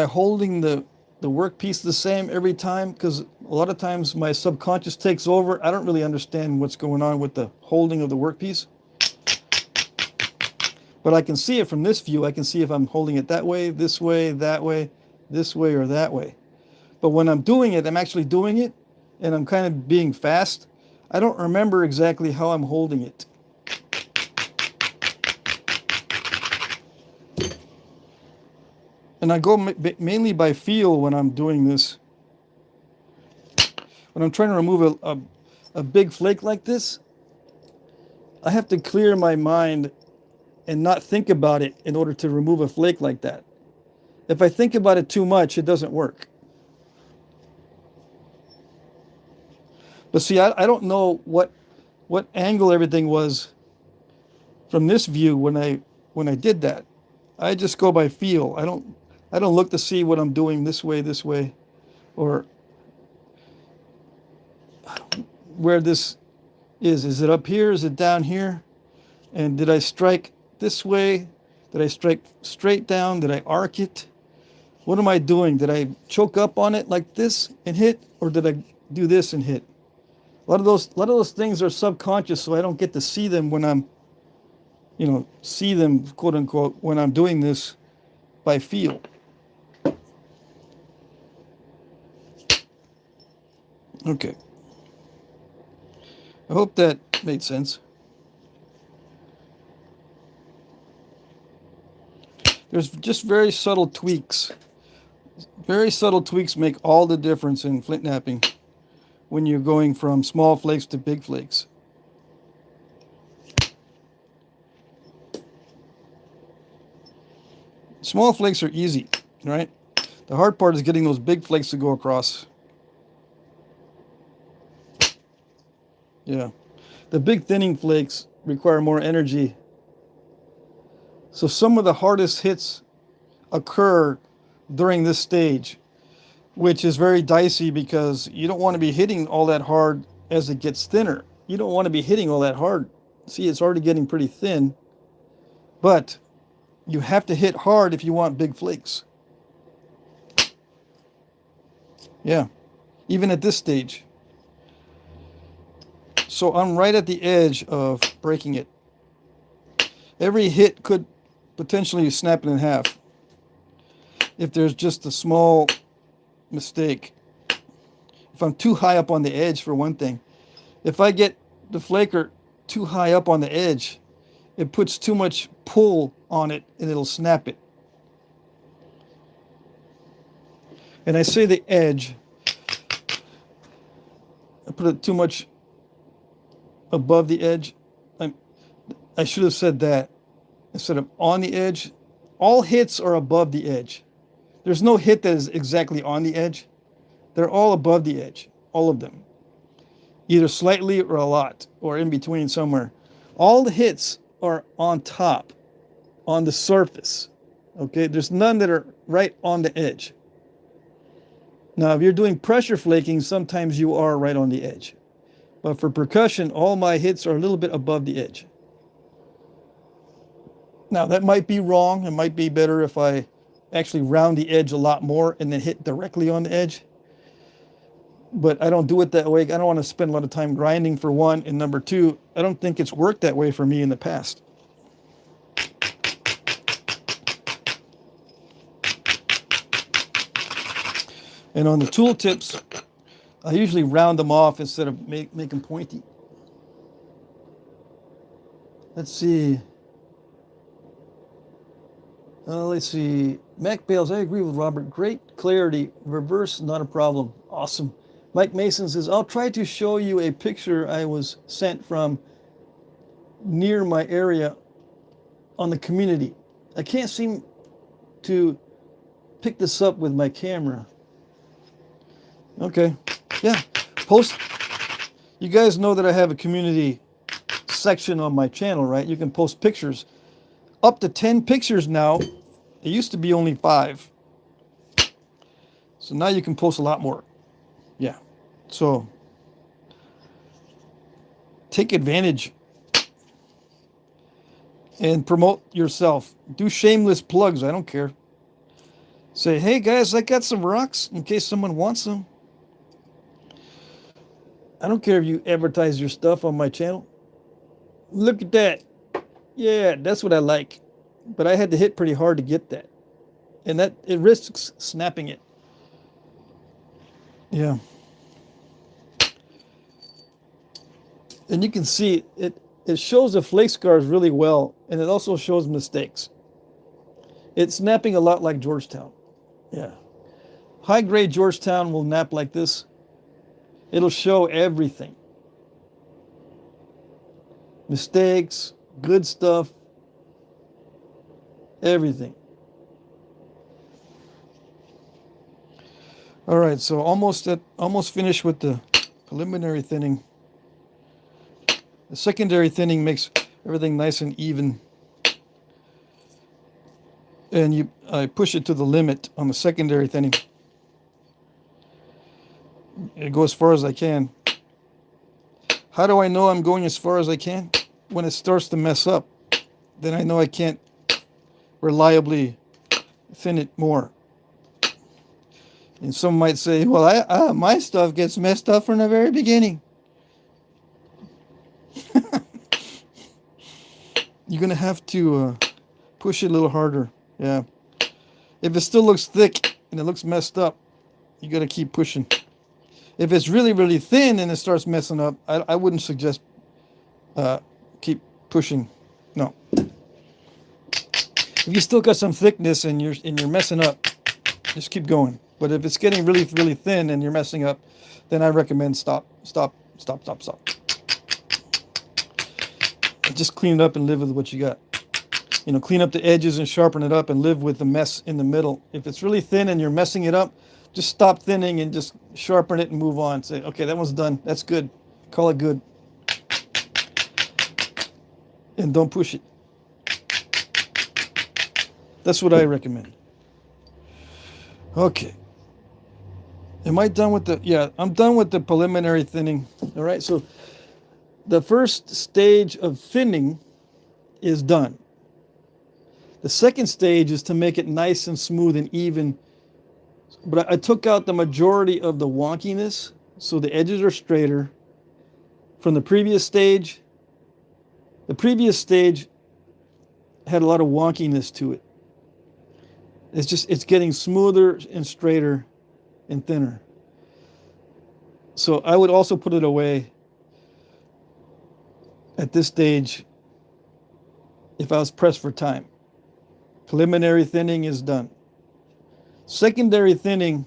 Speaker 1: holding the workpiece the same every time? Because a lot of times my subconscious takes over. I don't really understand what's going on with the holding of the workpiece. But I can see it from this view. I can see if I'm holding it that way, this way, that way, this way, or that way. But when I'm doing it, I'm actually doing it, and I'm kind of being fast. I don't remember exactly how I'm holding it. And I go mainly by feel when I'm doing this. When I'm trying to remove a big flake like this, I have to clear my mind and not think about it in order to remove a flake like that. If I think about it too much, it doesn't work. But see, I don't know what angle everything was from this view when I did that. I just go by feel. I don't look to see what I'm doing this way, or where this is. Is it up here? Is it down here? And did I strike this way Did I strike straight down? Did I arc it? What am I doing? Did I choke up on it like this and hit, or did I do this and hit? A lot of those things are subconscious, so I don't get to see them when I'm, see them, quote unquote, when I'm doing this by feel. Okay. I hope that made sense. There's just very subtle tweaks. Very subtle tweaks make all the difference in flint knapping when you're going from small flakes to big flakes. Small flakes are easy, right? The hard part is getting those big flakes to go across. Yeah. The big thinning flakes require more energy. So some of the hardest hits occur during this stage, which is very dicey because you don't want to be hitting all that hard as it gets thinner. You don't want to be hitting all that hard. See, it's already getting pretty thin, but you have to hit hard if you want big flakes. Yeah, even at this stage. So I'm right at the edge of breaking it. Every hit could potentially snap it in half if there's just a small mistake. If I'm too high up on the edge, for one thing. If I get the flaker too high up on the edge, it puts too much pull on it and it'll snap it. And I say the edge, I put it too much above the edge. I should have said that instead of on the edge. All hits are above the edge. There's no hit that is exactly on the edge. They're all above the edge, all of them. Either slightly or a lot, or in between somewhere. All the hits are on top, on the surface. Okay, there's none that are right on the edge. Now, if you're doing pressure flaking, sometimes you are right on the edge. But for percussion, all my hits are a little bit above the edge. Now, that might be wrong. It might be better if I actually round the edge a lot more and then hit directly on the edge. But I don't do it that way. I don't want to spend a lot of time grinding, for one. And number two, I don't think it's worked that way for me in the past. And on the tool tips, I usually round them off instead of make them pointy. Let's see. Let's see. Mac Bales, I agree with Robert. Great clarity. Reverse, not a problem. Awesome. Mike Mason says, I'll try to show you a picture I was sent from near my area on the community. I can't seem to pick this up with my camera. Okay. Yeah. Post. You guys know that I have a community section on my channel, right? You can post pictures. Up to 10 pictures now. It used to be only 5. So now you can post a lot more. Yeah. So take advantage and promote yourself. Do shameless plugs. I don't care. Say, hey guys, I got some rocks in case someone wants them. I don't care if you advertise your stuff on my channel. Look at that. Yeah, that's what I like. But I had to hit pretty hard to get that. And that it risks snapping it. Yeah. And you can see it shows the flake scars really well, and it also shows mistakes. It's snapping a lot like Georgetown. Yeah. High grade Georgetown will nap like this. It'll show everything. Mistakes, good stuff, everything. All right, so almost finished with the preliminary thinning. The secondary thinning makes everything nice and even. And I push it to the limit on the secondary thinning. It goes as far as I can. How do I know I'm going as far as I can? When it starts to mess up, then I know I can't reliably thin it more. And some might say, well, my stuff gets messed up from the very beginning. You're going to have to push it a little harder. Yeah. If it still looks thick and it looks messed up, you got to keep pushing. If it's really, really thin and it starts messing up, I wouldn't suggest keep pushing. No. If you still got some thickness and you're messing up, just keep going. But if it's getting really, really thin and you're messing up, then I recommend stop. Just clean it up and live with what you got. You know, clean up the edges and sharpen it up and live with the mess in the middle. If it's really thin and you're messing it up, just stop thinning and just sharpen it and move on. Say, okay, that one's done. That's good. Call it good. And don't push it. That's what I recommend. Okay. Am I done with the... Yeah, I'm done with the preliminary thinning. All right, so the first stage of thinning is done. The second stage is to make it nice and smooth and even. But I took out the majority of the wonkiness, so the edges are straighter. From the previous stage had a lot of wonkiness to it. It's getting smoother and straighter and thinner. So I would also put it away at this stage if I was pressed for time. Preliminary thinning is done. Secondary thinning,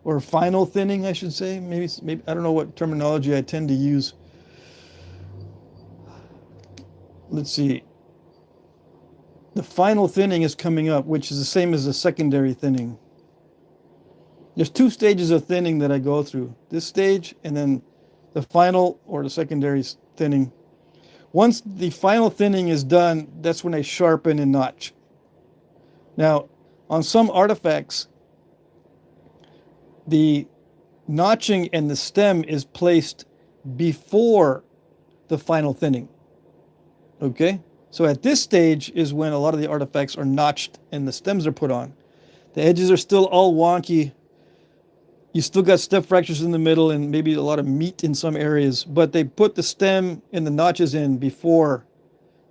Speaker 1: or final thinning, I should say. Maybe I don't know what terminology I tend to use. Let's see. The final thinning is coming up, which is the same as the secondary thinning. There's two stages of thinning that I go through. This stage and then the final or the secondary thinning. Once the final thinning is done, that's when I sharpen and notch. Now, on some artifacts, the notching and the stem is placed before the final thinning. Okay? So at this stage is when a lot of the artifacts are notched and the stems are put on. The edges are still all wonky. You still got step fractures in the middle and maybe a lot of meat in some areas, but they put the stem and the notches in before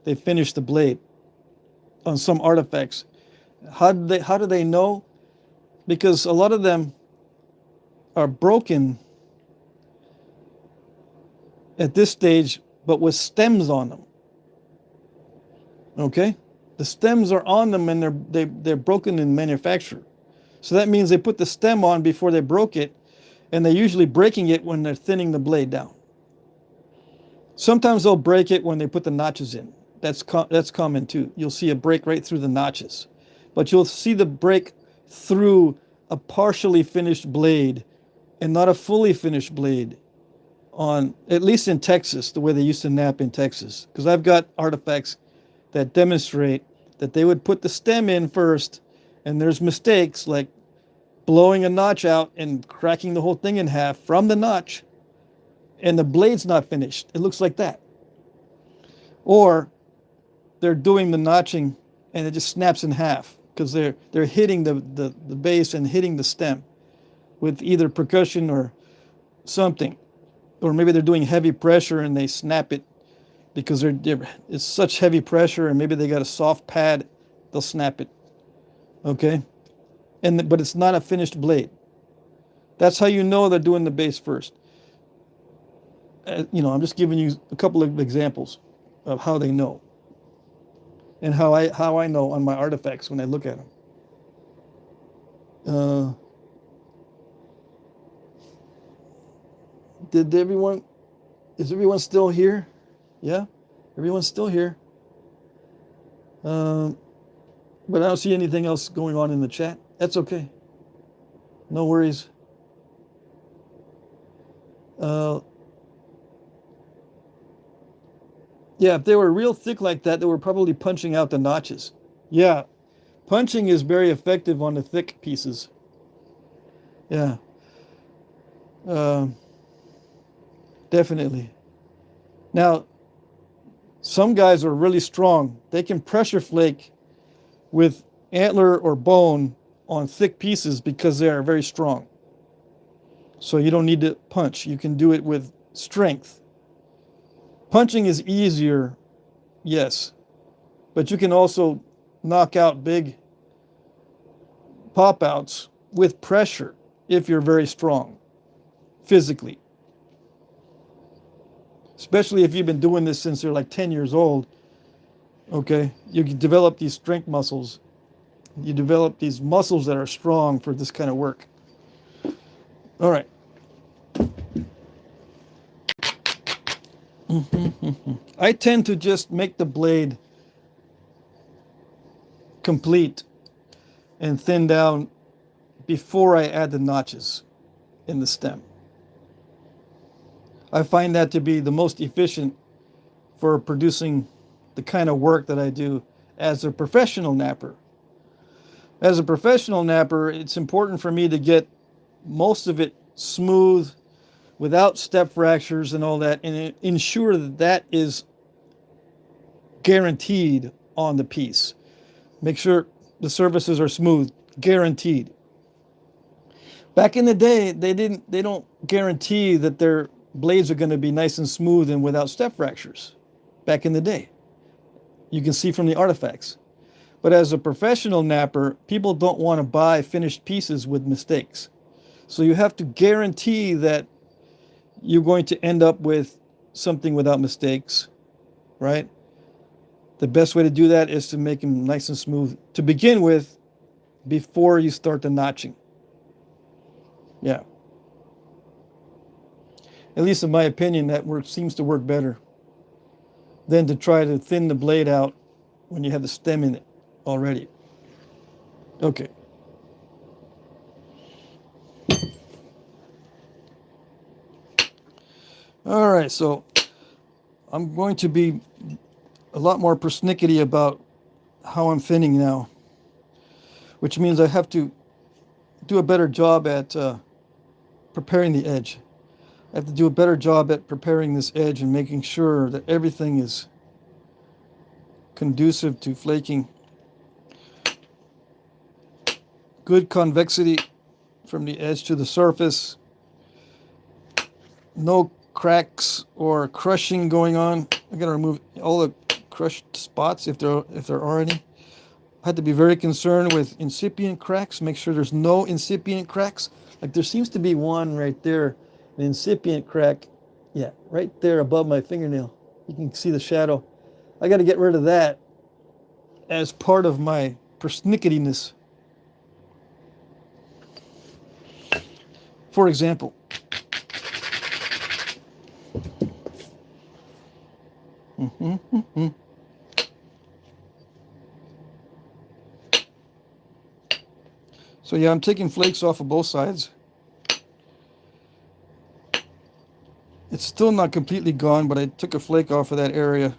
Speaker 1: they finish the blade on some artifacts. How do they know? Because a lot of them are broken at this stage, but with stems on them. Okay? The stems are on them and they're broken in manufacture. So that means they put the stem on before they broke it, and they're usually breaking it when they're thinning the blade down. Sometimes they'll break it when they put the notches in. That's common too. You'll see a break right through the notches. But you'll see the break through a partially finished blade and not a fully finished blade, on at least in Texas, the way they used to knap in Texas. Because I've got artifacts that demonstrate that they would put the stem in first, and there's mistakes like blowing a notch out and cracking the whole thing in half from the notch, and the blade's not finished. It looks like that. Or they're doing the notching and it just snaps in half because they're hitting the base and hitting the stem with either percussion or something. Or maybe they're doing heavy pressure and they snap it because it's such heavy pressure, and maybe they got a soft pad, they'll snap it. Okay? But it's not a finished blade. That's how you know they're doing the base first. I'm just giving you a couple of examples of how they know, and how I know on my artifacts when I look at them. Is everyone still here? Yeah, everyone's still here. But I don't see anything else going on in the chat. That's okay. No worries. Yeah, if they were real thick like that, they were probably punching out the notches. Yeah, punching is very effective on the thick pieces. Yeah. Definitely. Now, some guys are really strong. They can pressure flake with antler or bone on thick pieces because they are very strong. So you don't need to punch. You can do it with strength. Punching is easier, yes, but you can also knock out big pop outs with pressure if you're very strong physically. Especially if you've been doing this since you're like 10 years old. Okay, you can develop these strength muscles. You develop these muscles that are strong for this kind of work. All right. I tend to just make the blade complete and thin down before I add the notches in the stem. I find that to be the most efficient for producing the kind of work that I do as a professional napper. As a professional napper, it's important for me to get most of it smooth without step fractures and all that, and ensure that that is guaranteed on the piece. Make sure the surfaces are smooth, guaranteed. Back in the day, they don't guarantee that their blades are going to be nice and smooth and without step fractures. Back in the day, you can see from the artifacts. But as a professional napper, people don't want to buy finished pieces with mistakes. So you have to guarantee that you're going to end up with something without mistakes, right? The best way to do that is to make them nice and smooth to begin with before you start the notching. Yeah. At least in my opinion, that seems to work better than to try to thin the blade out when you have the stem in it already. Okay. All right, so I'm going to be a lot more persnickety about how I'm thinning now, which means I have to do a better job at preparing the edge. I have to do a better job at preparing this edge and making sure that everything is conducive to flaking. Good convexity from the edge to the surface. No cracks or crushing going on. I gotta remove all the crushed spots if there are any. I had to be very concerned with incipient cracks. Make sure there's no incipient cracks. Like there seems to be one right there, an incipient crack. Yeah, right there above my fingernail. You can see the shadow. I got to get rid of that as part of my persnicketyness. For example, so yeah, I'm taking flakes off of both sides. It's still not completely gone, but I took a flake off of that area.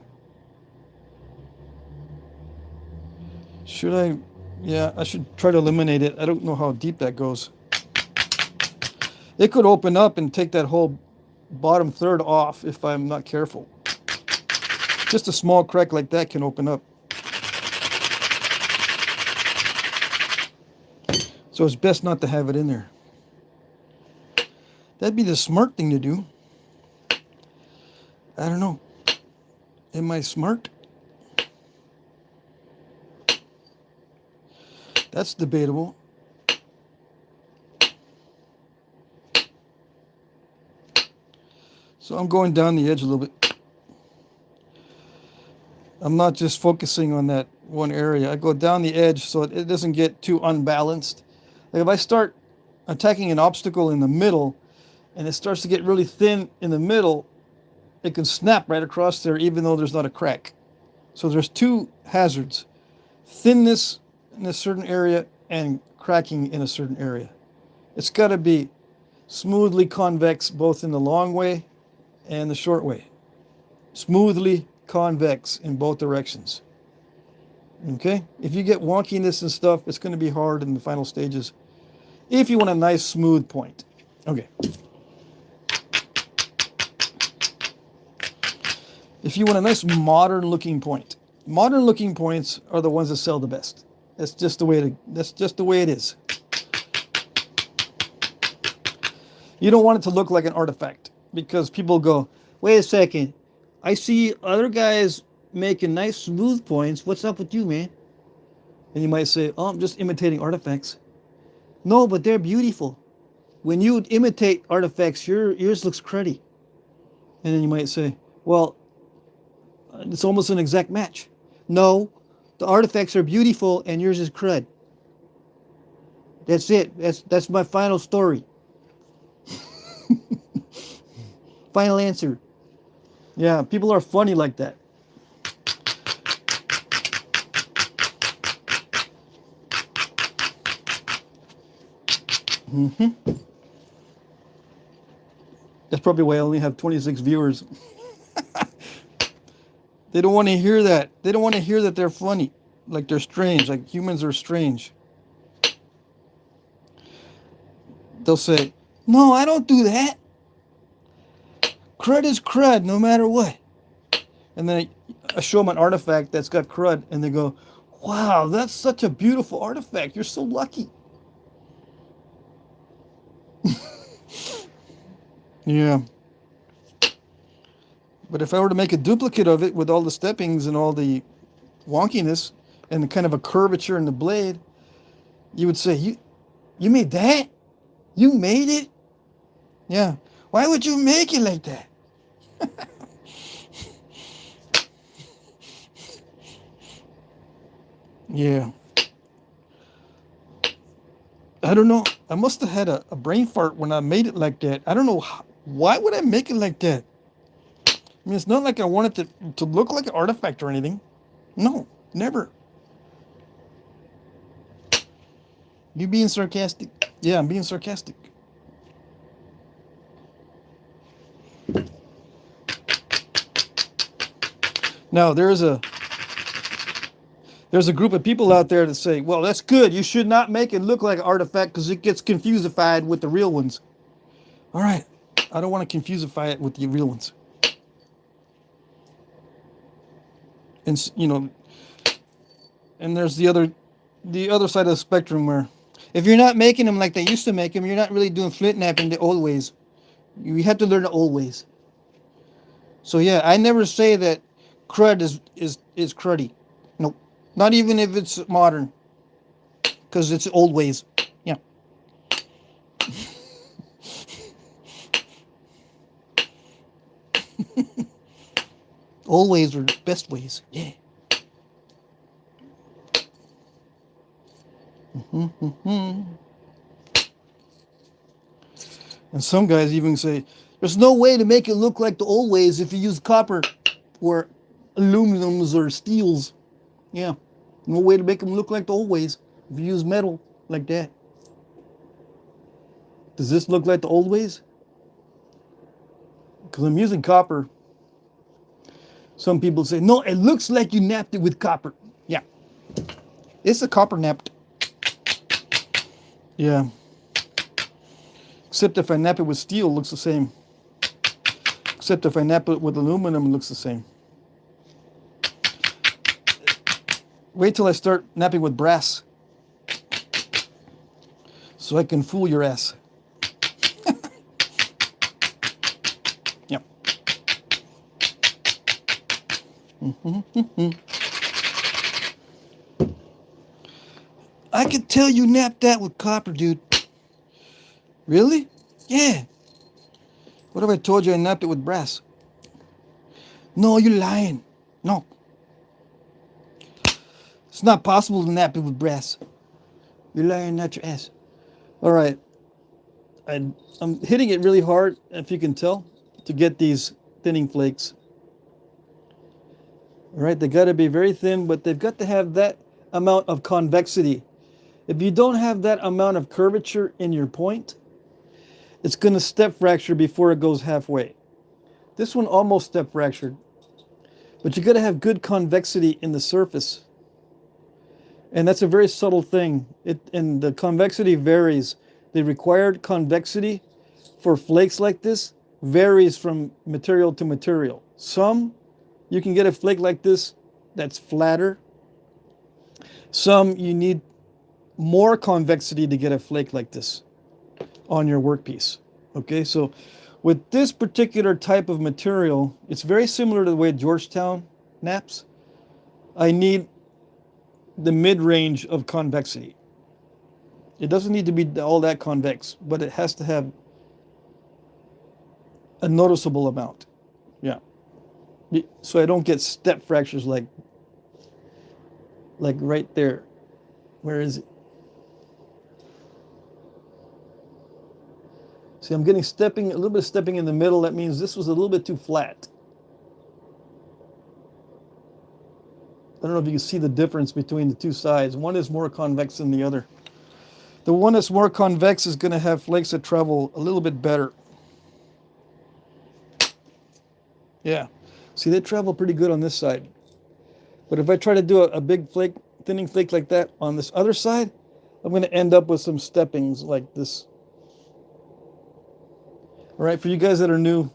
Speaker 1: Should I? Yeah, I should try to eliminate it. I don't know how deep that goes. It could open up and take that whole bottom third off if I'm not careful. Just a small crack like that can open up. So it's best not to have it in there. That'd be the smart thing to do. I don't know. Am I smart? That's debatable. So I'm going down the edge a little bit. I'm not just focusing on that one area. I go down the edge so it doesn't get too unbalanced. Like if I start attacking an obstacle in the middle and it starts to get really thin in the middle, it can snap right across there even though there's not a crack. So there's two hazards: thinness in a certain area and cracking in a certain area. It's got to be smoothly convex both in the long way and the short way. Smoothly convex in both directions. Okay? If you get wonkiness and stuff, it's going to be hard in the final stages if you want a nice smooth point. Okay. If you want a nice modern looking point. Modern looking points are the ones that sell the best. That's just the way that's just the way it is. You don't want it to look like an artifact because people go, wait a second, I see other guys making nice smooth points. What's up with you, man? And you might say, oh, I'm just imitating artifacts. No, but they're beautiful. When you imitate artifacts, yours looks cruddy. And then you might say, well, it's almost an exact match. No, the artifacts are beautiful and yours is crud. That's it. That's my final story. Final answer. Yeah, people are funny like that. That's probably why I only have 26 viewers. They don't want to hear that. They don't want to hear that they're funny. Like they're strange. Like humans are strange. They'll say, no, I don't do that. Crud is crud no matter what. And then I show them an artifact that's got crud and they go, wow, that's such a beautiful artifact. You're so lucky. Yeah. But if I were to make a duplicate of it with all the steppings and all the wonkiness and the kind of a curvature in the blade, you would say, you made that? You made it? Yeah. Why would you make it like that? Yeah. I don't know. I must have had a brain fart when I made it like that. I don't know. Why would I make it like that? I mean, it's not like I wanted to look like an artifact or anything. No, never. You being sarcastic? Yeah, I'm being sarcastic. Now, there's a group of people out there that say, well, that's good. You should not make it look like an artifact because it gets confusified with the real ones. All right. I don't want to confusify it with the real ones. And, you know, and there's the other side of the spectrum where if you're not making them like they used to make them, you're not really doing Flintknapping the old ways. You have to learn the old ways. So, yeah, I never say that crud is cruddy. Nope. Not even if it's modern. Because it's old ways. Yeah. Old ways are the best ways. Yeah. And some guys even say, there's no way to make it look like the old ways if you use copper or aluminums or steels. Yeah. No way to make them look like the old ways if you use metal like that. Does this look like the old ways? Because I'm using copper. Some people say, no, it looks like you napped it with copper. Yeah. It's a copper napped. Yeah. Except if I nap it with steel, it looks the same. Except if I nap it with aluminum, it looks the same. Wait till I start napping with brass. So I can fool your ass. Yep. I could tell you napped that with copper, dude. Really? Yeah. What if I told you I napped it with brass? No, you're lying. No. It's not possible to nap it with brass. You're lying, not your ass. All right. I'm hitting it really hard, if you can tell, to get these thinning flakes. All right, they got to be very thin, but they've got to have that amount of convexity. If you don't have that amount of curvature in your point, it's going to step fracture before it goes halfway. This one almost step fractured. But you got to have good convexity in the surface. And that's a very subtle thing. And the convexity varies. The required convexity for flakes like this varies from material to material. Some, you can get a flake like this that's flatter. Some you need more convexity to get a flake like this on your workpiece. Okay, so with this particular type of material, it's very similar to the way Georgetown knaps. I need the mid-range of convexity. It doesn't need to be all that convex, but it has to have a noticeable amount. Yeah. So I don't get step fractures like right there. Where is it? See, I'm getting a little bit of stepping in the middle. That means this was a little bit too flat. I don't know if you can see the difference between the two sides. One is more convex than the other. The one that's more convex is going to have flakes that travel a little bit better. Yeah. See, they travel pretty good on this side. But if I try to do a big flake, thinning flake like that on this other side, I'm going to end up with some steppings like this. All right, for you guys that are new,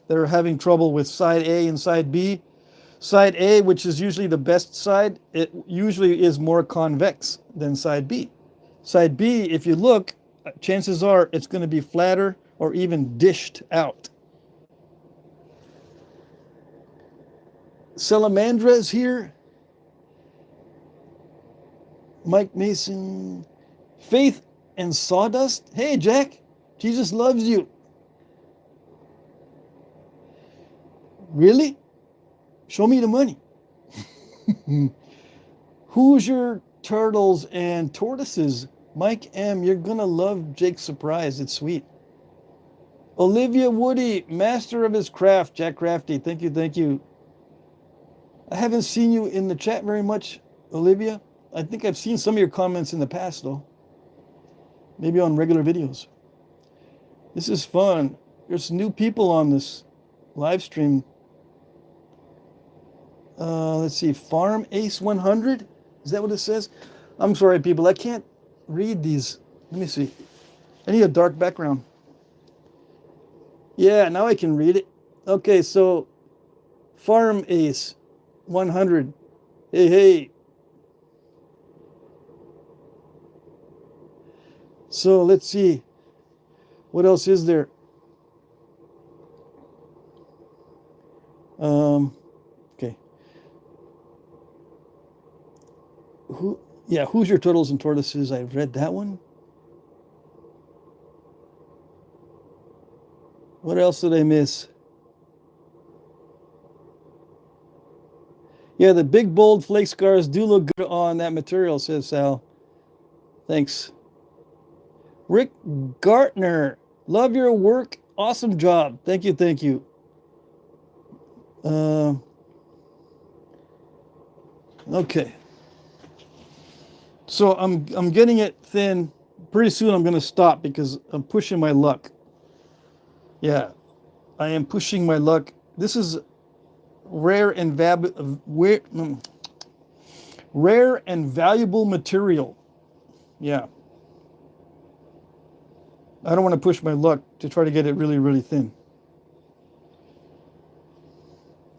Speaker 1: that are having trouble with side A and side B, side A, which is usually the best side, it usually is more convex than side B. Side B, if you look, chances are it's going to be flatter or even dished out. Salamandra is here. Mike Mason. Faith and Sawdust. Hey, Jack. Jesus loves you. Really? Show me the money. Hoosier Turtles and Tortoises. Mike M., you're going to love Jake's surprise. It's sweet. Olivia Woody, master of his craft. Jack Crafty, thank you, thank you. I haven't seen you in the chat very much, Olivia. I think I've seen some of your comments in the past, though. Maybe on regular videos. This is fun. There's new people on this live stream. Let's see, Farm Ace 100? Is that what it says? I'm sorry, people. I can't read these. Let me see. I need a dark background. Yeah, now I can read it. Okay, so Farm Ace 100. Hey, hey. So let's see. What else is there? Okay. Hoosier Turtles and Tortoises. I've read that one. What else did I miss? Yeah, the big bold flake scars do look good on that material, says Sal. Thanks. Rick Gartner, love your work. Awesome job. Thank you, thank you. Okay. So I'm getting it thin. Pretty soon I'm going to stop because I'm pushing my luck. Yeah, I am pushing my luck. This is rare and valuable material. Yeah. I don't want to push my luck to try to get it really, really thin.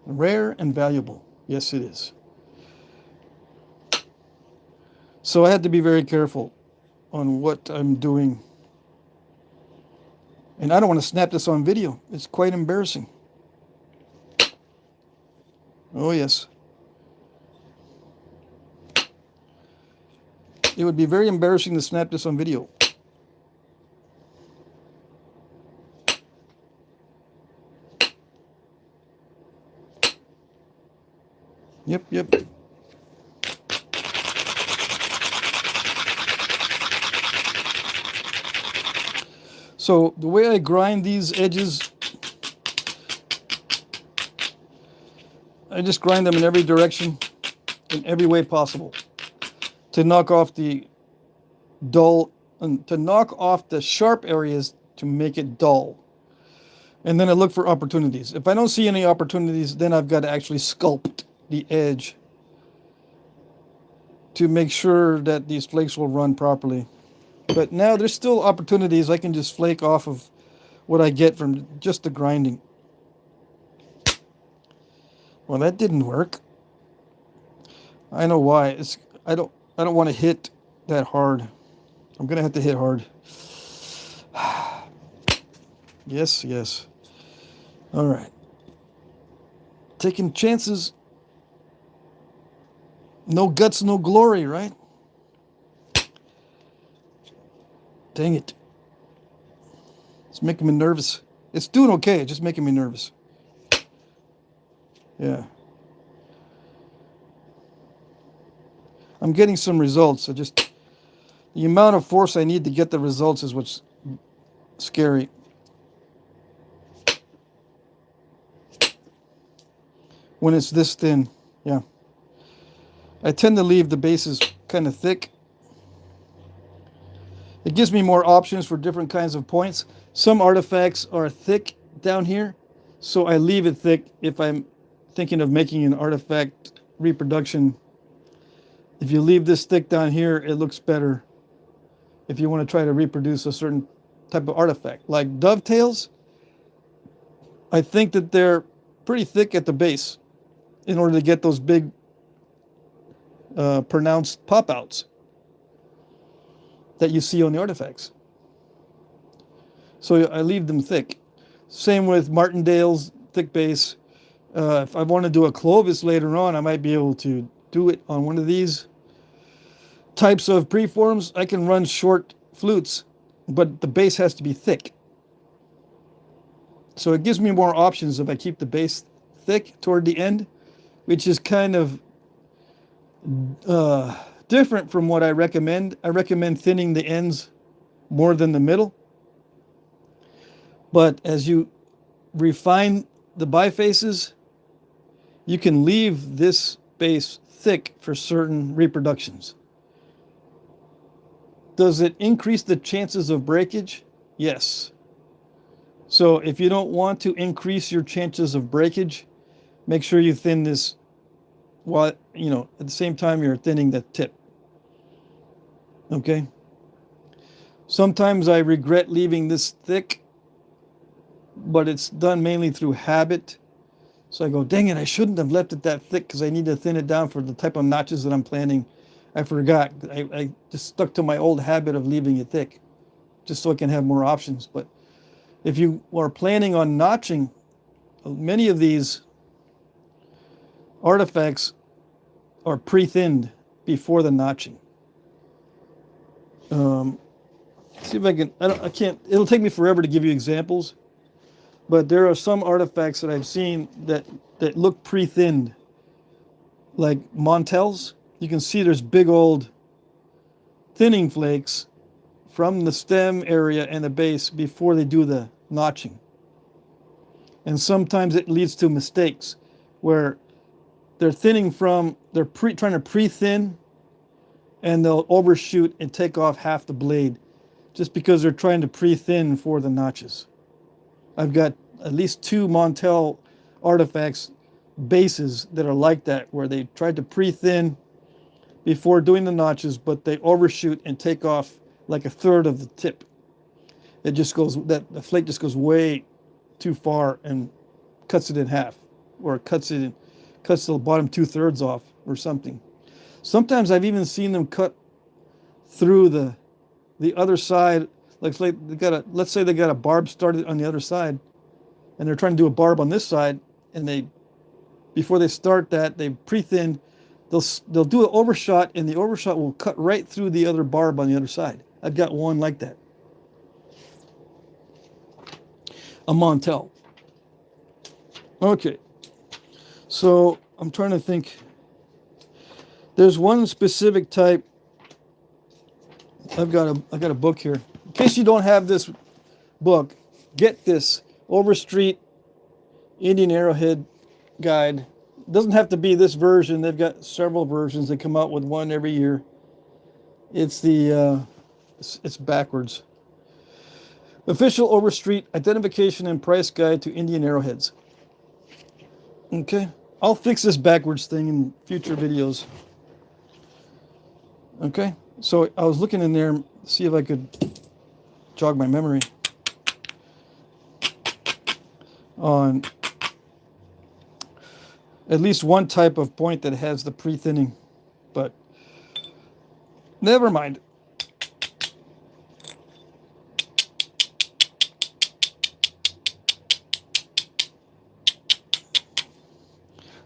Speaker 1: Rare and valuable. Yes, it is. So I had to be very careful on what I'm doing. And I don't want to snap this on video. It's quite embarrassing. Oh, yes. It would be very embarrassing to snap this on video. Yep. So the way I grind these edges, I just grind them in every direction, in every way possible, to knock off the dull, and to knock off the sharp areas to make it dull. And then I look for opportunities. If I don't see any opportunities, then I've got to actually sculpt the edge to make sure that these flakes will run properly. But now there's still opportunities. I can just flake off of what I get from just the grinding. Well, that didn't work. I know why. I don't want to hit that hard. I'm gonna have to hit hard. Yes, yes. All right. Taking chances. No guts, no glory, right? Dang it. It's making me nervous. It's doing okay, it's just making me nervous. Yeah. I'm getting some results. The amount of force I need to get the results is what's scary. When it's this thin, yeah. I tend to leave the bases kind of thick. It gives me more options for different kinds of points. Some artifacts are thick down here, so I leave it thick if I'm thinking of making an artifact reproduction. If you leave this thick down here, it looks better if you want to try to reproduce a certain type of artifact. Like dovetails, I think that they're pretty thick at the base in order to get those big pronounced pop-outs that you see on the artifacts. So I leave them thick. Same with martingales, thick base. If I want to do a Clovis later on, I might be able to do it on one of these types of preforms. I can run short flutes, but the base has to be thick. So it gives me more options if I keep the base thick toward the end, which is kind of different from what I recommend. I recommend thinning the ends more than the middle. But as you refine the bifaces, you can leave this base thick for certain reproductions. Does it increase the chances of breakage? Yes. So if you don't want to increase your chances of breakage, make sure you thin this while, at the same time you're thinning the tip. Okay? Sometimes I regret leaving this thick, but it's done mainly through habit. So I go, dang it, I shouldn't have left it that thick because I need to thin it down for the type of notches that I'm planning. I forgot. I just stuck to my old habit of leaving it thick just so I can have more options. But if you are planning on notching, many of these artifacts are pre-thinned before the notching. See if I can, I can't, it'll take me forever to give you examples, but there are some artifacts that I've seen that look pre-thinned, like Montels. You can see there's big old thinning flakes from the stem area and the base before they do the notching. And sometimes it leads to mistakes where they're thinning from, they're trying to pre-thin, and they'll overshoot and take off half the blade just because they're trying to pre-thin for the notches. I've got at least 2 Montel artifacts bases that are like that, where they tried to pre-thin before doing the notches, but they overshoot and take off like a third of the tip. It just goes, the flake just goes way too far and cuts it in half, or cuts the bottom 2/3 off or something. Sometimes I've even seen them cut through the other side. Like let's say they got a barb started on the other side, and they're trying to do a barb on this side, and before they start that, they pre-thin. They'll do an overshot, and the overshot will cut right through the other barb on the other side. I've got one like that. A Montel. Okay. So I'm trying to think. There's one specific type. I've got a book here. In case you don't have this book, get this Overstreet Indian Arrowhead Guide. It doesn't have to be this version. They've got several versions. They come out with one every year. It's it's backwards. Official Overstreet Identification and Price Guide to Indian Arrowheads. Okay, I'll fix this backwards thing in future videos. Okay, so I was looking in there, see if I could jog my memory on at least one type of point that has the pre-thinning. But Never mind.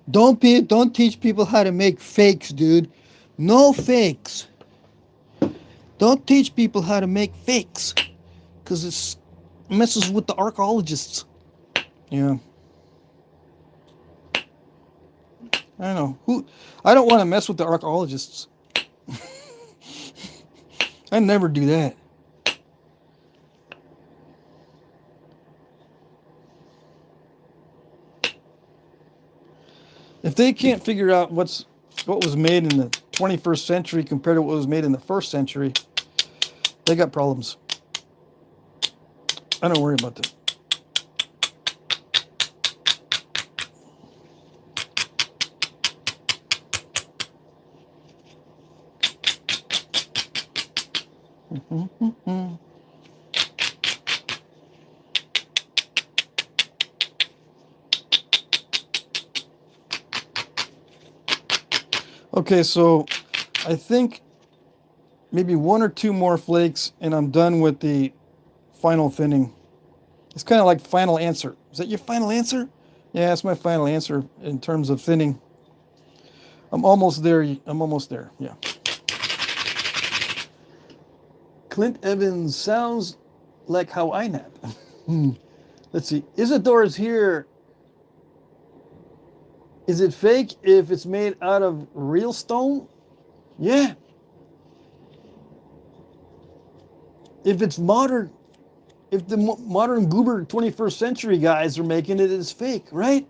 Speaker 1: Don't teach people how to make fakes, dude. No fakes. Don't teach people how to make fakes, because it messes with the archaeologists. Yeah. I don't know. I don't want to mess with the archaeologists. I never do that. If they can't figure out what was made in the 21st century compared to what was made in the first century, they got problems. I don't worry about them. Okay, so I think maybe 1 or 2 more flakes and I'm done with the final thinning. It's kind of like final answer. Is that your final answer? Yeah, that's my final answer in terms of thinning. I'm almost there. I'm almost there. Yeah. Clint Evans sounds like how I nap. Let's see. Isidore's here. Is it fake if it's made out of real stone? Yeah. If it's modern, if the modern goober 21st century guys are making it, it's fake, right?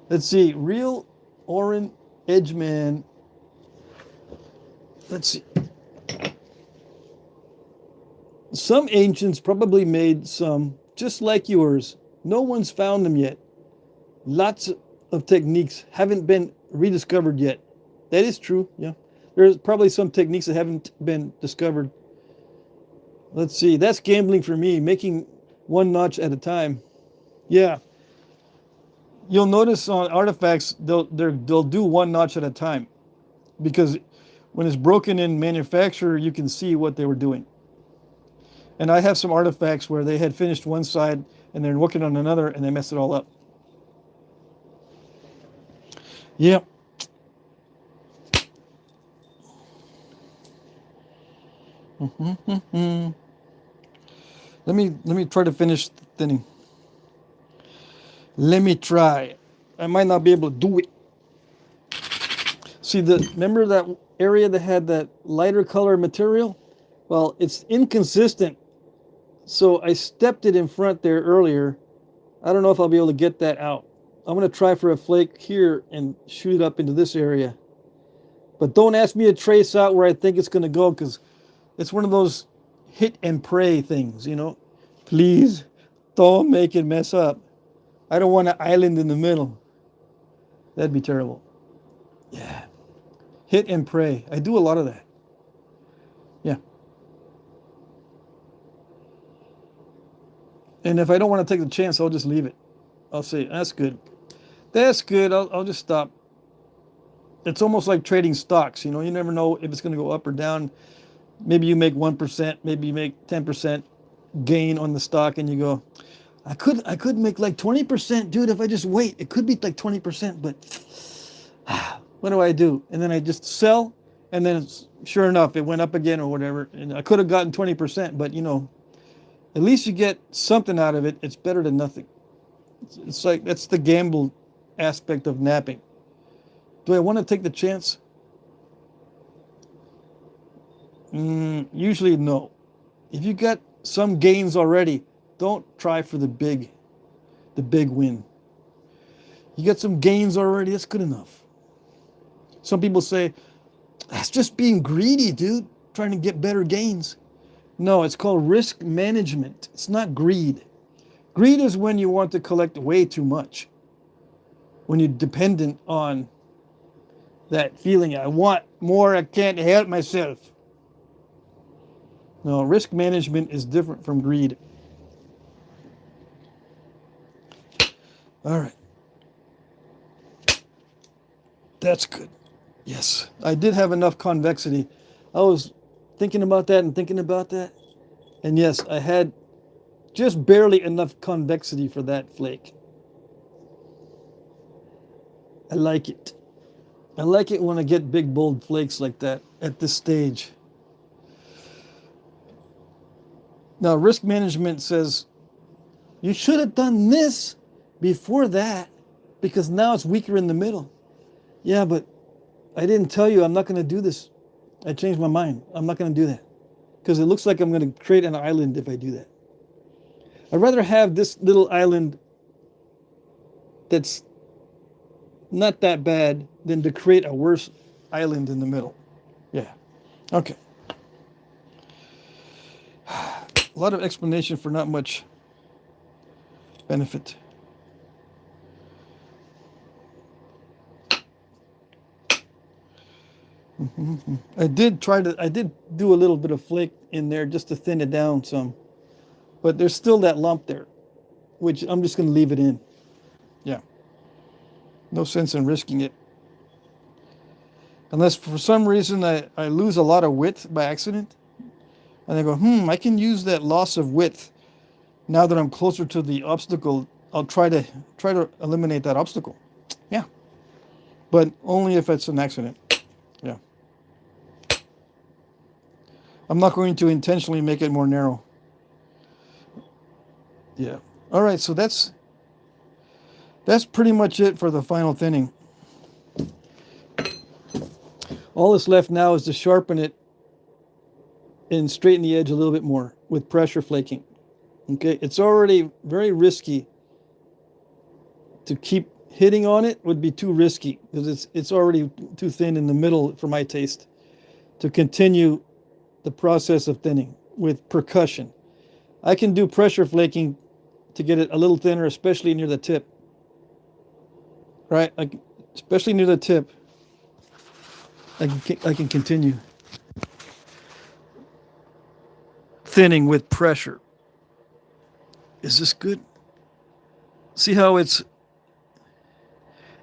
Speaker 1: Let's see. Real Orin Edgeman. Let's see. Some ancients probably made some just like yours. No one's found them yet. Lots of techniques haven't been rediscovered yet. That is true, yeah. There's probably some techniques that haven't been discovered. Let's see, that's gambling for me, making 1 notch at a time. Yeah. You'll notice on artifacts, they'll do 1 notch at a time, because when it's broken in manufacture, you can see what they were doing. And I have some artifacts where they had finished one side and they're working on another and they messed it all up. Yeah. Let me try to finish thinning. Let me try. I might not be able to do it. See, remember that area that had that lighter color material? Well, it's inconsistent. So I stepped it in front there earlier. I don't know if I'll be able to get that out. I'm going to try for a flake here and shoot it up into this area. But don't ask me to trace out where I think it's going to go, because it's one of those hit and pray things, you know. Please don't make it mess up. I don't want an island in the middle. That'd be terrible. Yeah. Hit and pray. I do a lot of that. Yeah. And if I don't want to take the chance, I'll just leave it. I'll say, that's good. That's good. I'll just stop. It's almost like trading stocks. You know, you never know if it's going to go up or down. Maybe you make 1%, maybe you make 10% gain on the stock, and you go, I could make like 20%, dude, if I just wait. It could be like 20%, but what do I do? And then I just sell, and then sure enough, it went up again or whatever. And I could have gotten 20%, but you know, at least you get something out of it. It's better than nothing. It's like, that's the gamble aspect of napping. Do I want to take the chance? Usually no. If you got some gains already, don't try for the big win. You got some gains already, that's good enough. Some people say, that's just being greedy, dude, trying to get better gains. No, it's called risk management. It's not greed. Greed is when you want to collect way too much. When you're dependent on that feeling, I want more, I can't help myself. No, risk management is different from greed. All right. That's good. Yes, I did have enough convexity. I was thinking about that and thinking about that. And yes, I had just barely enough convexity for that flake. I like it. I like it when I get big, bold flakes like that at this stage. Now, risk management says you should have done this before that because now it's weaker in the middle. Yeah, but I didn't tell you I'm not going to do this. I changed my mind. I'm not going to do that because it looks like I'm going to create an island if I do that. I'd rather have this little island that's not that bad than to create a worse island in the middle. Yeah. Okay. A lot of explanation for not much benefit. I did do a little bit of flake in there just to thin it down some, but there's still that lump there, which I'm just going to leave it in. Yeah. No sense in risking it. Unless for some reason I lose a lot of width by accident, and I go, I can use that loss of width now that I'm closer to the obstacle. I'll try to eliminate that obstacle. Yeah. But only if it's an accident. Yeah. I'm not going to intentionally make it more narrow. Yeah. All right, so that's pretty much it for the final thinning. All that's left now is to sharpen it and straighten the edge a little bit more with pressure flaking. Okay, it's already very risky to keep hitting on it. Would be too risky because it's already too thin in the middle for my taste to continue the process of thinning with percussion. I can do pressure flaking to get it a little thinner, especially near the tip. Right, especially near the tip. I can continue thinning with pressure. Is this good? See how it's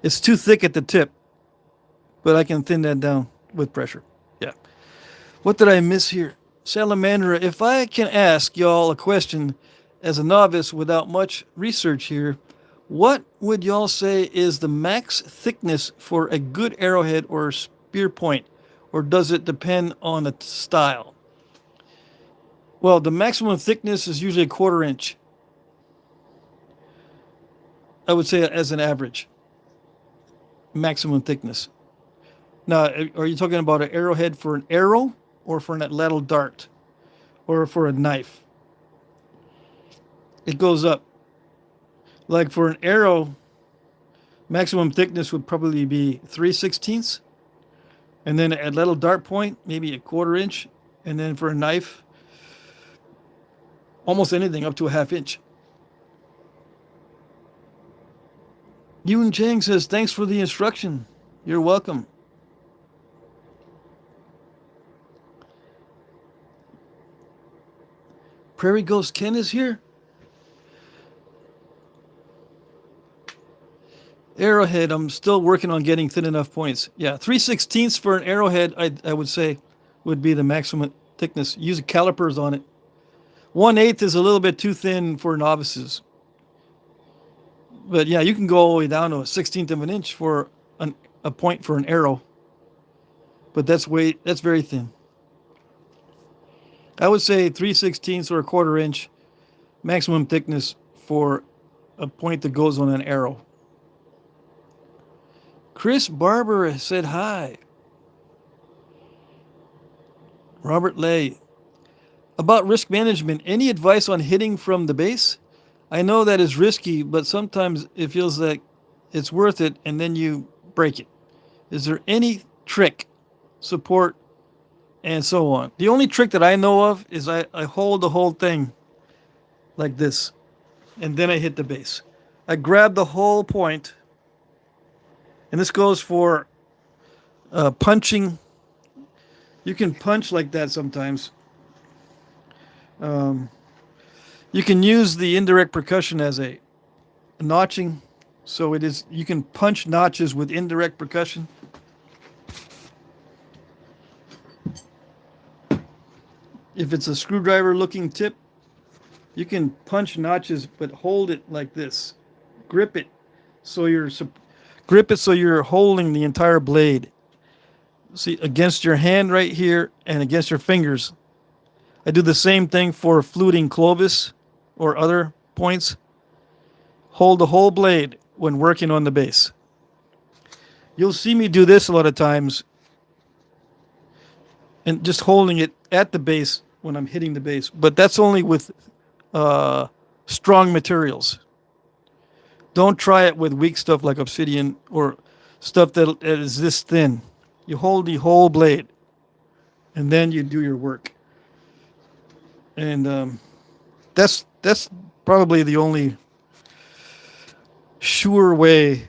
Speaker 1: too thick at the tip, but I can thin that down with pressure. Yeah. What did I miss here? Salamandra, if I can ask y'all a question as a novice without much research here, what would y'all say is the max thickness for a good arrowhead or spear point, or does it depend on the style? Well, the maximum thickness is usually a 1/4 inch. I would say as an average. Maximum thickness. Now, are you talking about an arrowhead for an arrow or for an lateral dart or for a knife? It goes up. Like for an arrow, maximum thickness would probably be 3/16. And then at lateral dart point, maybe a 1/4 inch. And then for a knife, almost anything up to a 1/2 inch. Yun Chang says, thanks for the instruction. You're welcome. Prairie Ghost Ken is here. Arrowhead, I'm still working on getting thin enough points. Yeah, 3/16 for an arrowhead, I would say, would be the maximum thickness. Use calipers on it. 1/8 is a little bit too thin for novices. But yeah, you can go all the way down to 1/16 of an inch for a point for an arrow. But that's very thin. I would say 3/16 or a 1/4 inch maximum thickness for a point that goes on an arrow. Chris Barber said hi. Robert Lay. About risk management, any advice on hitting from the base? I know that is risky, but sometimes it feels like it's worth it and then you break it. Is there any trick, support, and so on? The only trick that I know of is I hold the whole thing like this, and then I hit the base. I grab the whole point, and this goes for punching. You can punch like that sometimes. You can use the indirect percussion as a notching. So you can punch notches with indirect percussion. If it's a screwdriver looking tip, you can punch notches, but hold it like this. Grip it so you're holding the entire blade. See, against your hand right here and against your fingers. I do the same thing for fluting Clovis or other points. Hold the whole blade when working on the base. You'll see me do this a lot of times and just holding it at the base when I'm hitting the base. But that's only with strong materials. Don't try it with weak stuff like obsidian or stuff that is this thin. You hold the whole blade and then you do your work. And that's probably the only sure way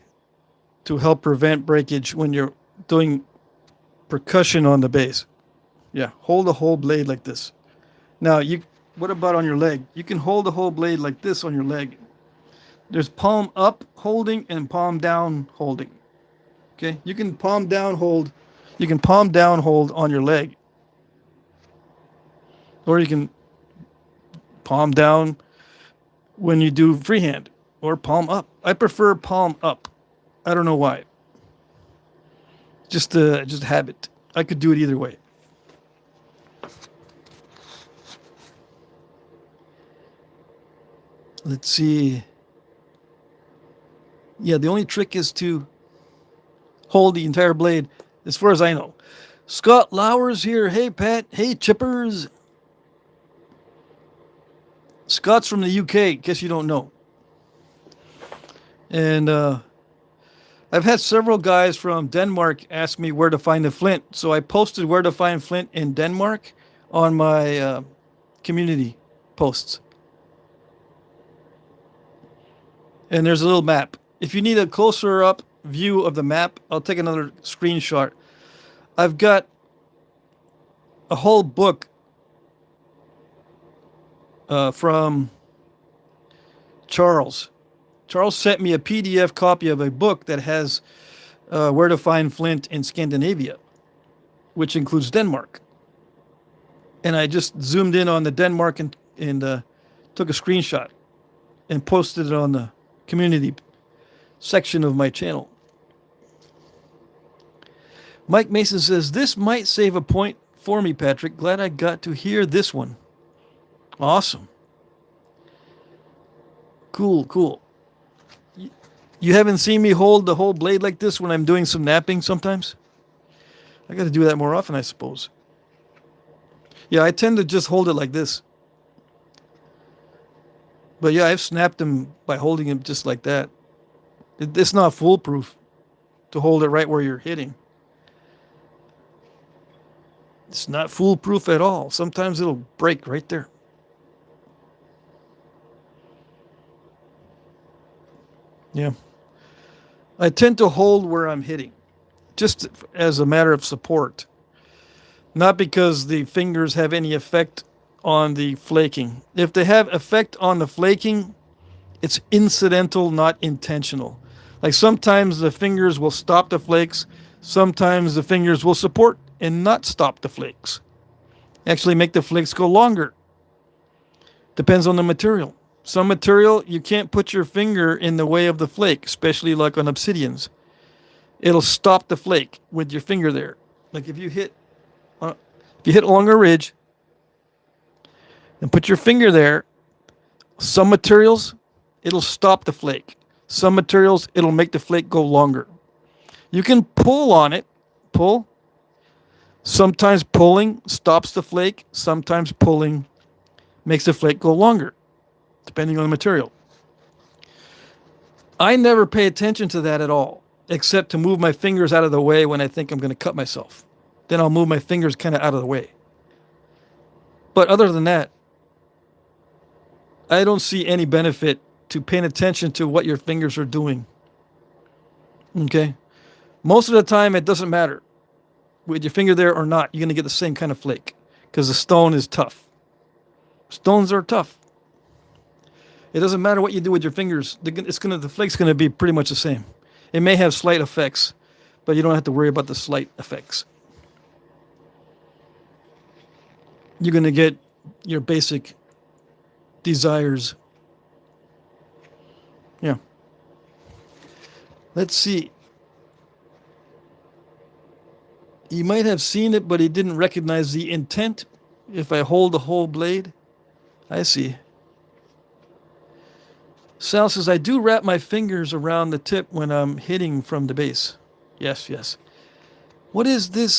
Speaker 1: to help prevent breakage when you're doing percussion on the bass. Yeah, hold the whole blade like this. Now, what about on your leg? You can hold the whole blade like this on your leg. There's palm up holding and palm down holding. Okay, you can palm down hold. You can palm down hold on your leg, or you can palm down when you do freehand, or palm up. I prefer palm up. I don't know why. Just habit. I could do it either way. Let's see. Yeah, the only trick is to hold the entire blade, as far as I know. Scott Lauer's here. Hey, Pat. Hey, Chippers. Scott's from the UK. Guess you don't know. And I've had several guys from Denmark ask me where to find the flint. So I posted where to find flint in Denmark on my community posts. And there's a little map. If you need a closer up view of the map, I'll take another screenshot. I've got a whole book from Charles. Charles sent me a PDF copy of a book that has where to find flint in Scandinavia, which includes Denmark. And I just zoomed in on the Denmark and took a screenshot and posted it on the community section of my channel. Mike Mason says, this might save a point for me, Patrick. Glad I got to hear this one. Awesome. Cool. You haven't seen me hold the whole blade like this when I'm doing some knapping sometimes? I got to do that more often, I suppose. Yeah, I tend to just hold it like this. But yeah, I've snapped them by holding them just like that. It's not foolproof to hold it right where you're hitting. It's not foolproof at all. Sometimes it'll break right there. Yeah. I tend to hold where I'm hitting, just as a matter of support. Not because the fingers have any effect on the flaking. If they have effect on the flaking, it's incidental, not intentional. Like sometimes the fingers will stop the flakes. Sometimes the fingers will support and not stop the flakes. Actually make the flakes go longer. Depends on the material. Some material, you can't put your finger in the way of the flake, especially like on obsidians. It'll stop the flake with your finger there. Like if you hit along a ridge and put your finger there, some materials, it'll stop the flake. Some materials, it'll make the flake go longer. You can pull on it, pull. Sometimes pulling stops the flake. Sometimes pulling makes the flake go longer, depending on the material. I never pay attention to that at all, except to move my fingers out of the way when I think I'm going to cut myself. Then I'll move my fingers kind of out of the way. But other than that, I don't see any benefit to paying attention to what your fingers are doing. Okay? Most of the time, it doesn't matter. With your finger there or not, you're going to get the same kind of flake because the stone is tough. Stones are tough. It doesn't matter what you do with your fingers. The flake's going to be pretty much the same. It may have slight effects, but you don't have to worry about the slight effects. you're going to get your basic desires. Yeah. Let's see. You might have seen it, but he didn't recognize the intent if I hold the whole blade. I see. Sal says, I do wrap my fingers around the tip when I'm hitting from the base. Yes, yes. What is this?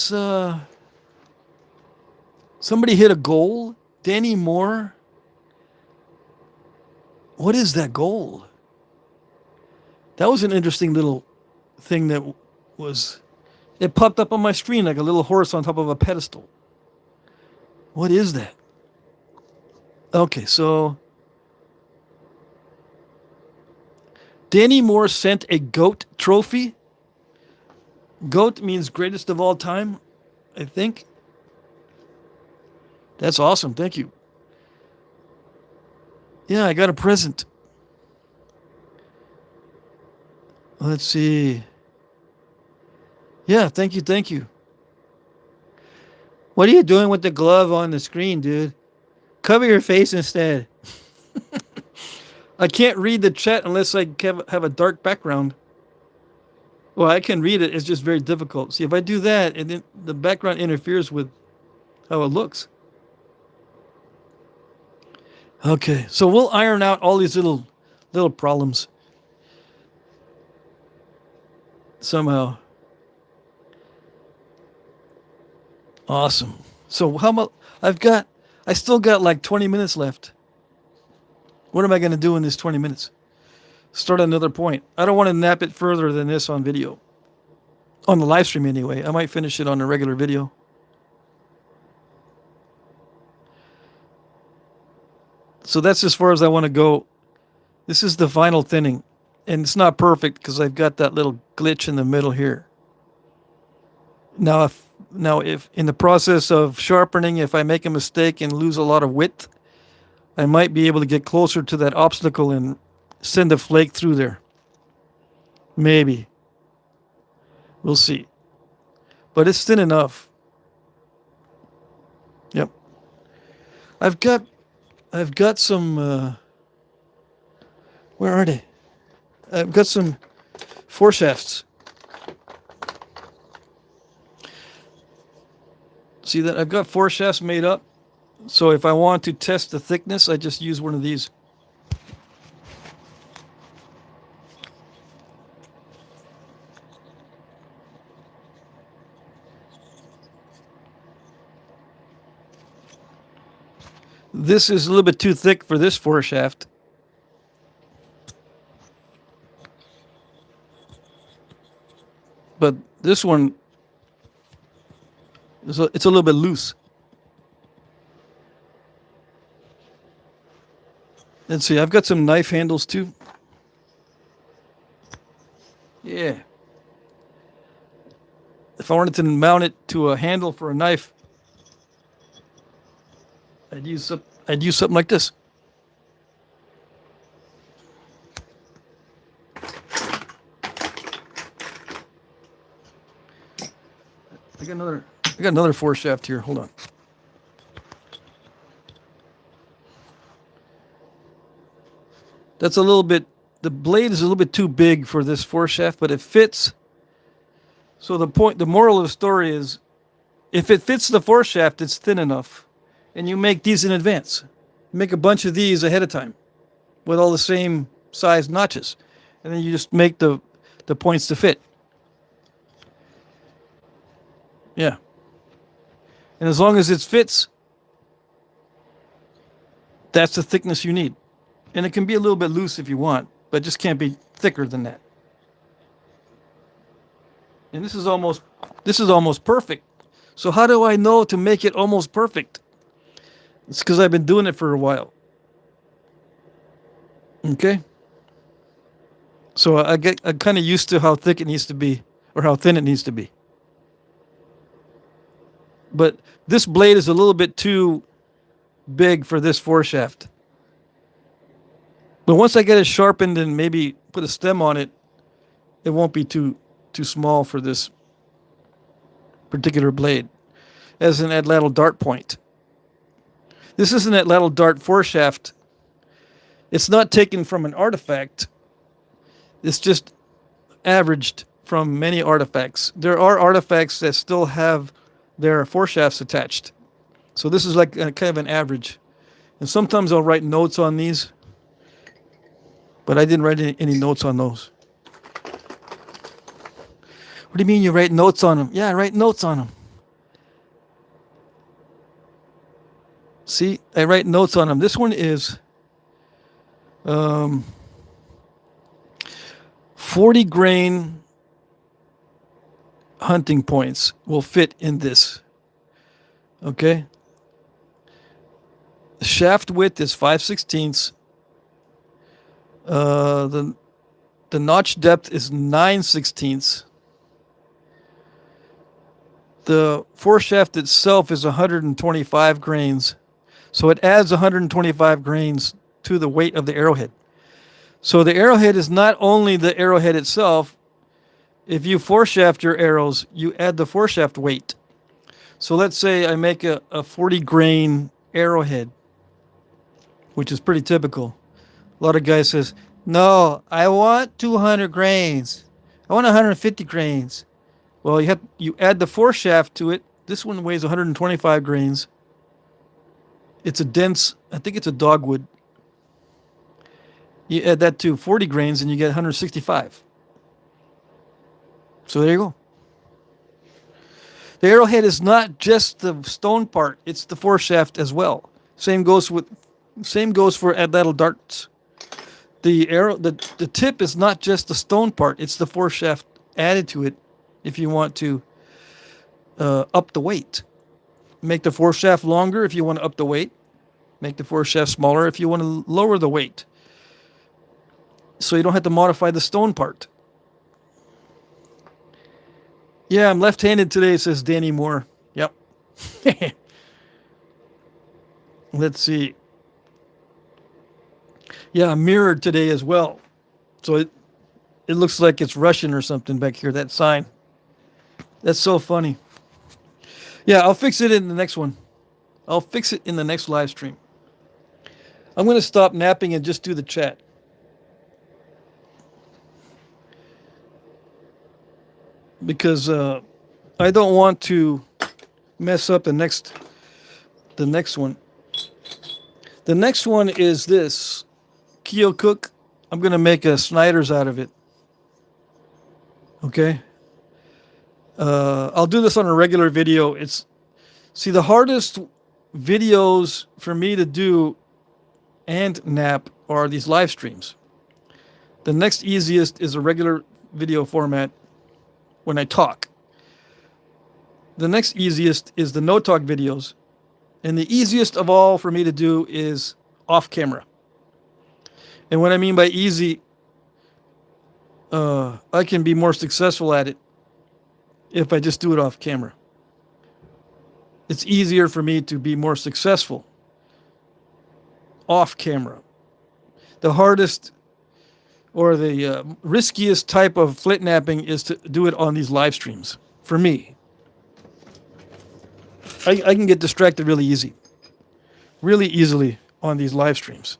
Speaker 1: Somebody hit a goal? Danny Moore? What is that goal? That was an interesting little thing that was... It popped up on my screen like a little horse on top of a pedestal. What is that? Okay, so... Danny Moore sent a GOAT trophy. GOAT means greatest of all time, I think. That's awesome. Thank you. Yeah, I got a present. Let's see. Yeah, thank you, thank you. What are you doing with the glove on the screen, dude? Cover your face instead. I can't read the chat unless I have a dark background. Well, I can read it. It's just very difficult. See, if I do that, and then the background interferes with how it looks. Okay, so we'll iron out all these little problems somehow. Awesome. So how much? I still got like 20 minutes left. What am I going to do in this 20 minutes? Start another point. I don't want to nap it further than this on video. On the live stream anyway. I might finish it on a regular video. So that's as far as I want to go. This is the final thinning. And it's not perfect because I've got that little glitch in the middle here. Now if in the process of sharpening, if I make a mistake and lose a lot of width, I might be able to get closer to that obstacle and send a flake through there. Maybe. We'll see. But it's thin enough. Yep. I've got some where are they? I've got some foreshafts. See that? I've got foreshafts made up. So if I want to test the thickness, I just use one of these. This is a little bit too thick for this foreshaft. But this one, it's a little bit loose. Let's see, I've got some knife handles too. Yeah. If I wanted to mount it to a handle for a knife, I'd use something like this. I got another foreshaft here. Hold on. That's a little bit, the blade is a little bit too big for this foreshaft, but it fits. So the moral of the story is, if it fits the foreshaft, it's thin enough. And you make these in advance. Make a bunch of these ahead of time with all the same size notches. And then you just make the points to fit. Yeah. And as long as it fits, that's the thickness you need. And it can be a little bit loose if you want, but it just can't be thicker than that. And this is almost perfect. So how do I know to make it almost perfect? It's because I've been doing it for a while. Okay. So I'm kind of used to how thick it needs to be, or how thin it needs to be. But this blade is a little bit too big for this foreshaft. But once I get it sharpened and maybe put a stem on it, it won't be too small for this particular blade. As an little dart point. This isn't that ladle dart foreshaft. It's not taken from an artifact. It's just averaged from many artifacts. There are artifacts that still have their foreshafts attached. So this is like a, kind of an average. And sometimes I'll write notes on these, but I didn't write any notes on those. What do you mean you write notes on them? Yeah, I write notes on them. See, I write notes on them. This one is 40 grain hunting points will fit in this. Okay. The shaft width is 5/16. The notch depth is 9/16. The foreshaft itself is 125 grains. So it adds 125 grains to the weight of the arrowhead. So the arrowhead is not only the arrowhead itself. If you foreshaft your arrows, you add the foreshaft weight. So let's say I make a 40 grain arrowhead, which is pretty typical. A lot of guys says, no, I want 200 grains. I want 150 grains. Well, you add the foreshaft to it. This one weighs 125 grains. It's a dense, I think it's a dogwood. You add that to 40 grains and you get 165. So there you go. The arrowhead is not just the stone part, it's the foreshaft as well. Same goes for ladle darts. The tip is not just the stone part, it's the foreshaft added to it if you want to up the weight. Make the foreshaft longer if you want to up the weight. Make the foreshaft smaller if you want to lower the weight. So you don't have to modify the stone part. Yeah, I'm left-handed today, says Danny Moore. Yep. Let's see. Yeah, I'm mirrored today as well. So it looks like it's Russian or something back here, that sign. That's so funny. Yeah, I'll fix it in the next one. I'll fix it in the next live stream. I'm going to stop napping and just do the chat. Because I don't want to mess up the next one. The next one is this Keo Cook. I'm going to make a Snyder's out of it. Okay. I'll do this on a regular video. See, the hardest videos for me to do and nap are these live streams. The next easiest is a regular video format when I talk. The next easiest is the no talk videos. And the easiest of all for me to do is off camera. And what I mean by easy, I can be more successful at it if I just do it off camera. It's easier for me to be more successful off camera. The hardest or the riskiest type of Flintknapping is to do it on these live streams. For me, I can get distracted really easily on these live streams,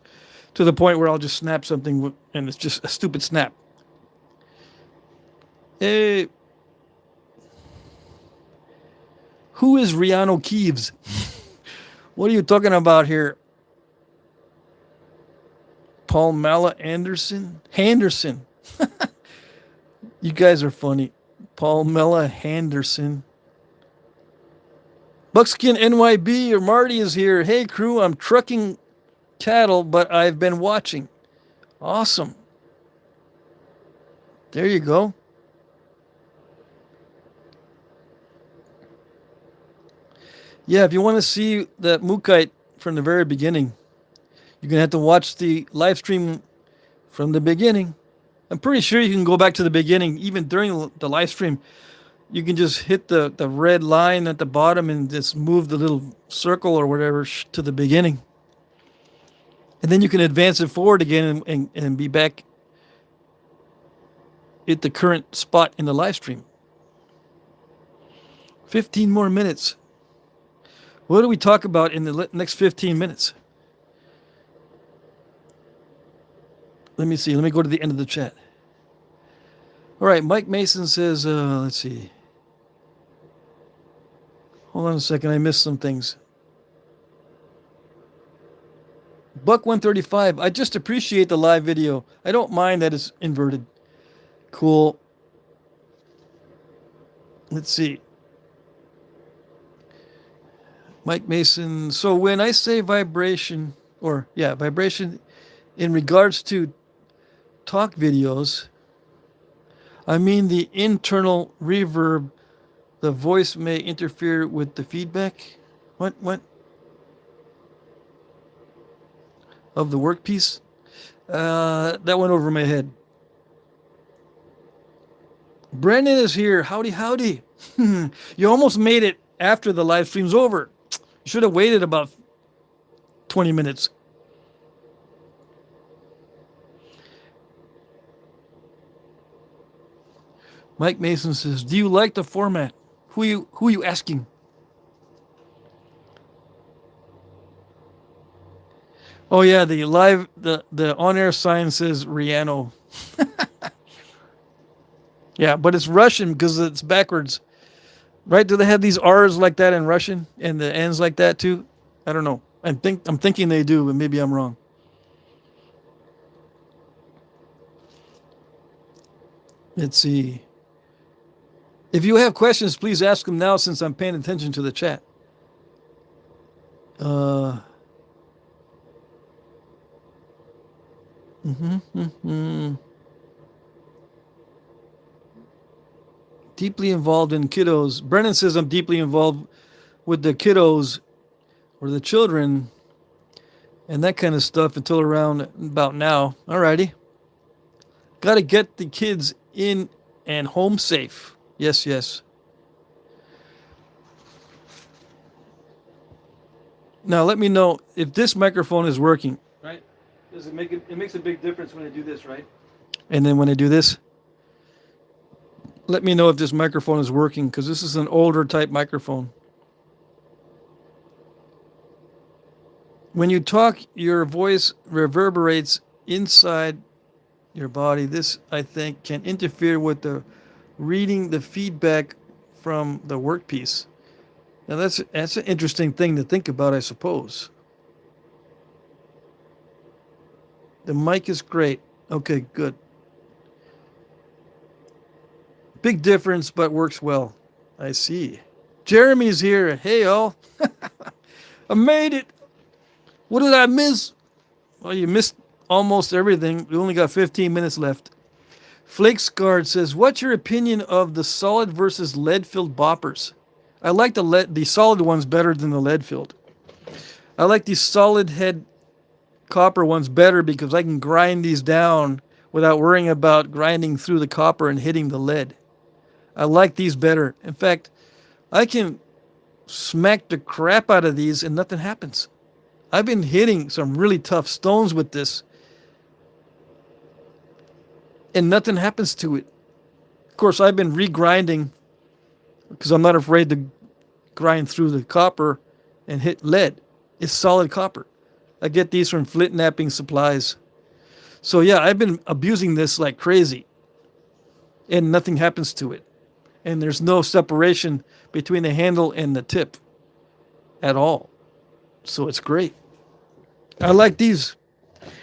Speaker 1: to the point where I'll just snap something and it's just a stupid snap. Hey, who is Riano Keeves? What are you talking about here? Paul Mala Anderson? Henderson. You guys are funny. Paul Mela Henderson. Buckskin NYB or Marty is here. Hey crew, I'm trucking cattle, but I've been watching. Awesome. There you go. Yeah, if you want to see that Mookite from the very beginning, you're going to have to watch the live stream from the beginning. I'm pretty sure you can go back to the beginning, even during the live stream. You can just hit the red line at the bottom and just move the little circle or whatever to the beginning. And then you can advance it forward again and be back at the current spot in the live stream. 15 more minutes. What do we talk about in the next 15 minutes? Let me see. Let me go to the end of the chat. All right. Mike Mason says, let's see. Hold on a second. I missed some things. Buck 135. I just appreciate the live video. I don't mind that it's inverted. Cool. Let's see. Mike Mason. So when I say vibration, vibration in regards to talk videos, I mean the internal reverb. The voice may interfere with the feedback. What? Of the workpiece? That went over my head. Brendan is here. Howdy, howdy. You almost made it after the live stream's over. You should have waited about 20 minutes. Mike Mason says, do you like the format? Who are you asking? Oh yeah, the live the on-air sign says Riano. Yeah, but it's Russian because it's backwards. Right? Do they have these R's like that in Russian and the N's like that too? I don't know. I'm thinking they do, but maybe I'm wrong. Let's see. If you have questions, please ask them now since I'm paying attention to the chat. Deeply involved in kiddos. Brennan says I'm deeply involved with the kiddos or the children and that kind of stuff until around about now. Alrighty. Got to get the kids in and home safe. Yes, yes. Now let me know if this microphone is working. Right? Does it make it makes a big difference when I do this, right? And then when I do this, let me know if this microphone is working because this is an older type microphone. When you talk, your voice reverberates inside your body. This, I think, can interfere with the reading the feedback from the workpiece. Now that's an interesting thing to think about, I suppose. The mic is great. Okay, good. Big difference, but works well. I see. Jeremy's here. Hey, all. I made it. What did I miss? Well, you missed almost everything. We only got 15 minutes left. Flakesguard says, what's your opinion of the solid versus lead-filled boppers? I like the solid ones better than the lead-filled. I like these solid head copper ones better because I can grind these down without worrying about grinding through the copper and hitting the lead. I like these better. In fact, I can smack the crap out of these and nothing happens. I've been hitting some really tough stones with this and nothing happens to it. Of course, I've been regrinding because I'm not afraid to grind through the copper and hit lead. It's solid copper. I get these from Flintknapping supplies. So yeah, I've been abusing this like crazy and nothing happens to it. And there's no separation between the handle and the tip at all. So it's great. I like these.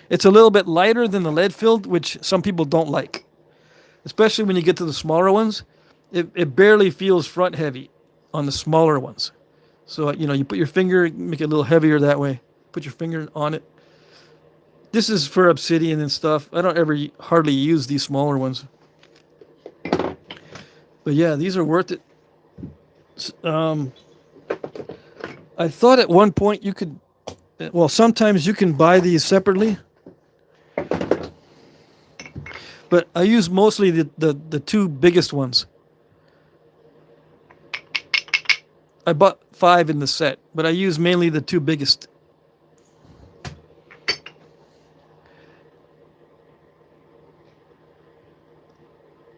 Speaker 1: It's a little bit lighter than the lead-filled, which some people don't like. Especially when you get to the smaller ones. It barely feels front heavy on the smaller ones. So, you put your finger, make it a little heavier that way. Put your finger on it. This is for obsidian and stuff. I don't ever hardly use these smaller ones. But yeah, these are worth it. I thought at one point you could, well, sometimes you can buy these separately. But I use mostly the two biggest ones. I bought 5 in the set, but I use mainly the 2 biggest.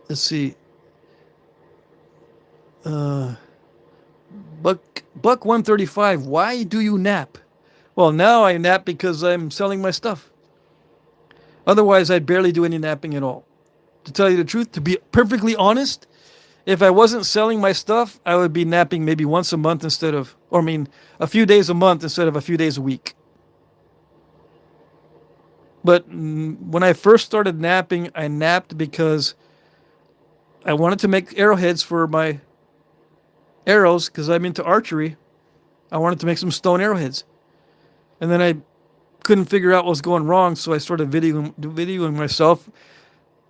Speaker 1: Let's see. Buck 135. Why do you nap? Well, now I nap because I'm selling my stuff. Otherwise, I barely do any napping at all. To tell you the truth, to be perfectly honest, if I wasn't selling my stuff, I would be napping maybe once a month instead of, or I mean, a few days a month instead of a few days a week. But when I first started napping, I napped because I wanted to make arrowheads for my arrows because I'm into archery. I wanted to make some stone arrowheads. And then I couldn't figure out what was going wrong, so I started videoing myself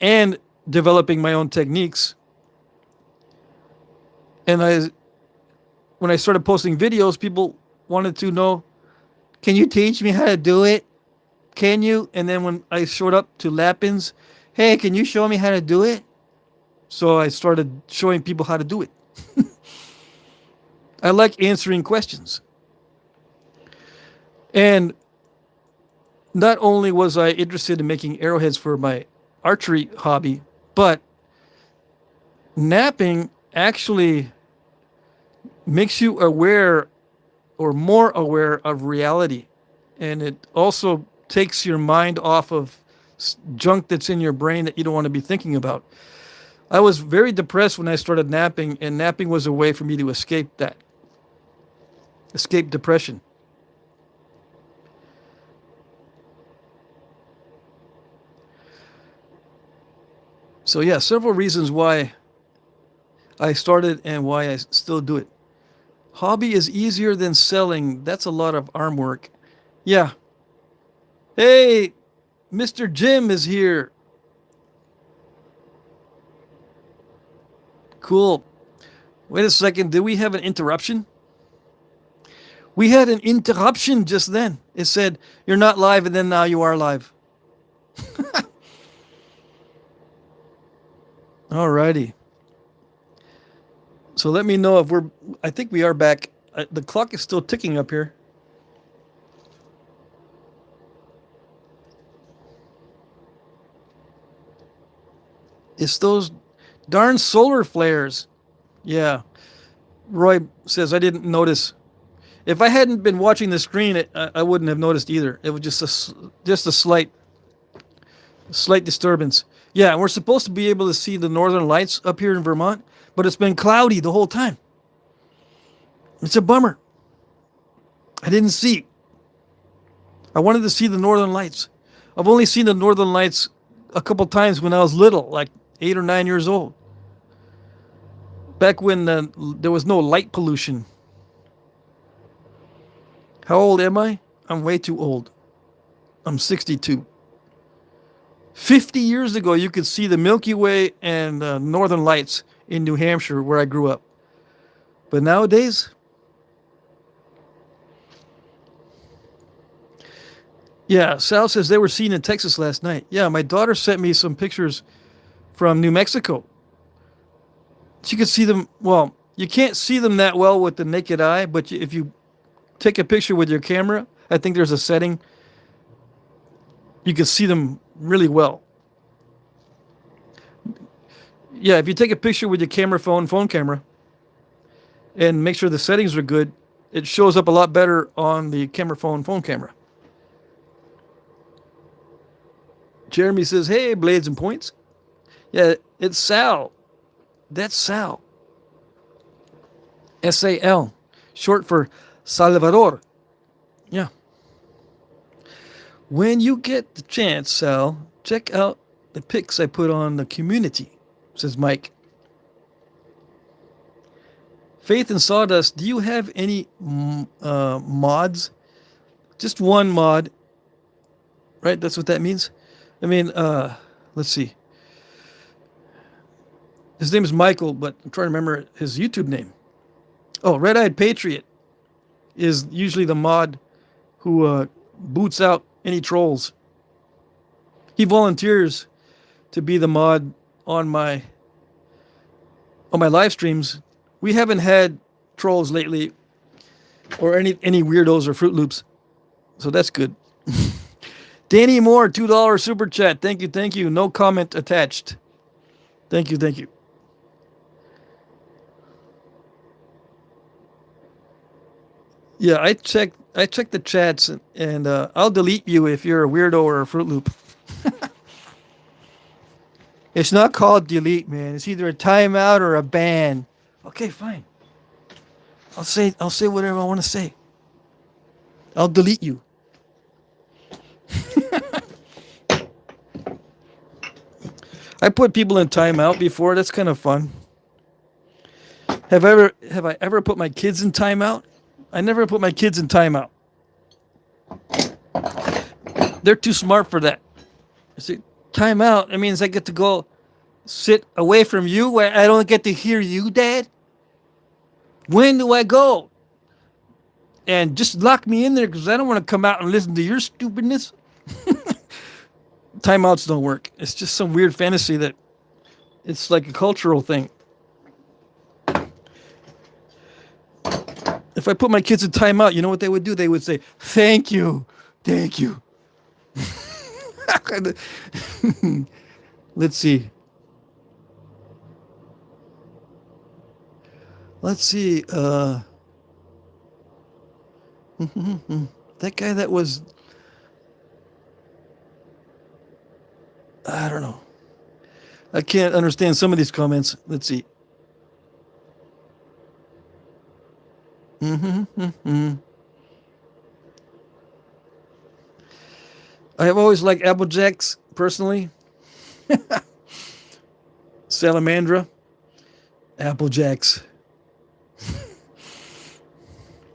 Speaker 1: and developing my own techniques. And when I started posting videos, people wanted to know, can you teach me how to do it? Can you? And then when I showed up to Lap-ins, hey, can you show me how to do it? So I started showing people how to do it. I like answering questions. And not only was I interested in making arrowheads for my archery hobby, but napping actually makes you aware or more aware of reality. And it also takes your mind off of junk that's in your brain that you don't want to be thinking about. I was very depressed when I started napping, and napping was a way for me to escape depression. So yeah, several reasons why I started and why I still do it. Hobby is easier than selling. That's a lot of arm work. Yeah. Hey, Mr. Jim is here. Cool. Wait a second. Did we have an interruption? We had an interruption just then. It said, you're not live, and then now you are live. Alrighty. So let me know if I think we are back. The clock is still ticking up here. It's those darn solar flares. Yeah. Roy says, I didn't notice. If I hadn't been watching the screen, I wouldn't have noticed either. It was just a slight disturbance. Yeah, we're supposed to be able to see the northern lights up here in Vermont, but it's been cloudy the whole time. It's a bummer. I didn't see. I wanted to see the northern lights. I've only seen the northern lights a couple times when I was little, like 8 or 9 years old. Back when there was no light pollution. How old am I? I'm way too old. I'm 62. 50 years ago, you could see the Milky Way and northern lights in New Hampshire, where I grew up. But nowadays, yeah, Sal says they were seen in Texas last night. Yeah, my daughter sent me some pictures from New Mexico. She could see them. Well, you can't see them that well with the naked eye, but if you take a picture with your camera, I think there's a setting, you can see them really well. Yeah, if you take a picture with your phone camera, and make sure the settings are good, it shows up a lot better on the phone camera. Jeremy says, hey, Blades and Points. Yeah, it's Sal. That's Sal. S-A-L, short for Salvador. Yeah. When you get the chance, Sal, check out the pics I put on the community, says Mike. Faith and Sawdust, do you have any mods? Just one mod, right? That's what that means. I mean, let's see. His name is Michael, but I'm trying to remember his YouTube name. Oh, Red Eyed Patriot is usually the mod who boots out any trolls. He volunteers to be the mod on my live streams. We haven't had trolls lately, or any weirdos or Fruit Loops, so that's good. Danny Moore, $2 super chat. Thank you. No comment attached. Thank you. Yeah, I check the chats and I'll delete you if you're a weirdo or a Fruit Loop. It's not called delete, man. It's either a timeout or a ban. Okay, fine. I'll say whatever I want to say. I'll delete you. I put people in timeout before. That's kind of fun. Have I ever put my kids in timeout? I never put my kids in timeout. They're too smart for that. See, timeout. It means I get to go sit away from you where I don't get to hear you, Dad. When do I go? And just lock me in there because I don't want to come out and listen to your stupidness. Timeouts don't work. It's just some weird fantasy that it's like a cultural thing. If I put my kids in timeout, you know what they would do? They would say, "Thank you, thank you." Let's see. Let's see. That guy that was, I don't know. I can't understand some of these comments. Let's see. I have always liked Apple Jacks personally. Salamandra, Apple Jacks.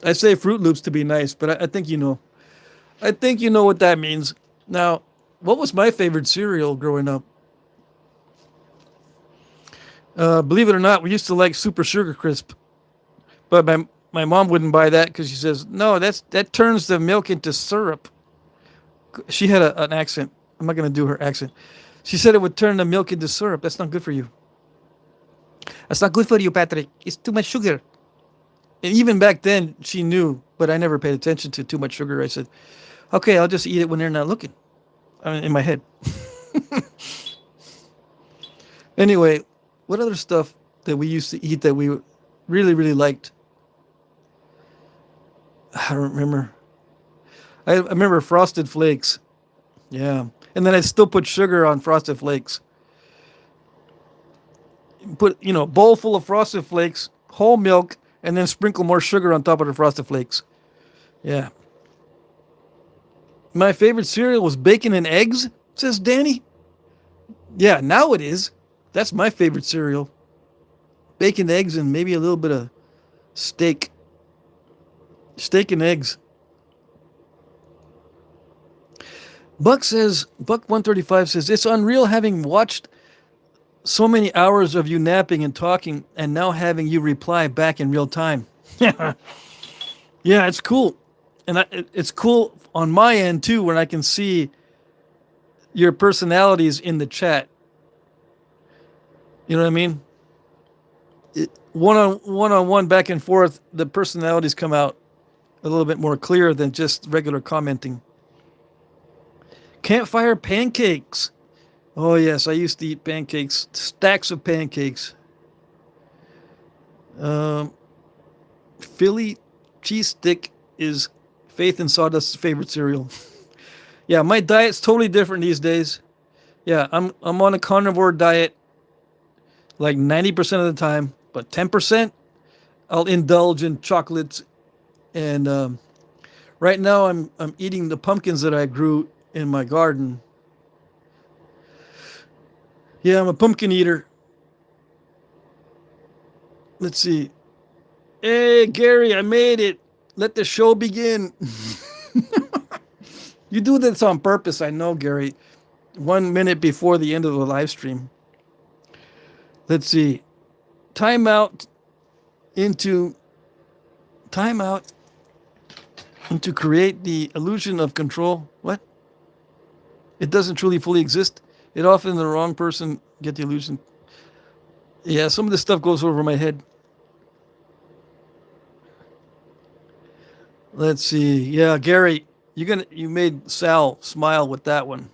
Speaker 1: I say Fruit Loops to be nice, but I think you know. I think you know what that means. Now, what was my favorite cereal growing up? Believe it or not, we used to like Super Sugar Crisp, but my mom wouldn't buy that because she says no, that turns the milk into syrup. She had an accent. I'm not going to do her accent. She said it would turn the milk into syrup. That's not good for you. That's not good for you, Patrick. It's too much sugar. And even back then, she knew, but I never paid attention to too much sugar. I said, okay, I'll just eat it when they're not looking. I mean, in my head. Anyway, what other stuff that we used to eat that we really, really liked? I don't remember. I remember Frosted Flakes. Yeah. And then I still put sugar on Frosted Flakes. Put, bowl full of Frosted Flakes, whole milk, and then sprinkle more sugar on top of the Frosted Flakes. Yeah. My favorite cereal was bacon and eggs, says Danny. Yeah, now it is. That's my favorite cereal. Bacon, eggs, and maybe a little bit of steak. Steak and eggs. Buck135 says, it's unreal having watched so many hours of you napping and talking and now having you reply back in real time. Yeah, it's cool. And it's cool on my end too when I can see your personalities in the chat. You know what I mean? One-on-one back and forth, the personalities come out a little bit more clear than just regular commenting. Campfire pancakes. Oh, yes, I used to eat pancakes. Stacks of pancakes. Philly cheese stick is Faith and Sawdust's favorite cereal. Yeah, my diet's totally different these days. Yeah, I'm on a carnivore diet like 90% of the time, but 10% I'll indulge in chocolates. And right now I'm eating the pumpkins that I grew in my garden. Yeah, I'm a pumpkin eater. Let's see. Hey, Gary, I made it. Let the show begin. You do this on purpose, I know, Gary. 1 minute before the end of the live stream. Let's see. Timeout into create the illusion of control. What? It doesn't truly fully exist. It often the wrong person get the illusion. Yeah, some of this stuff goes over my head. Let's see. Yeah, Gary, you made Sal smile with that one.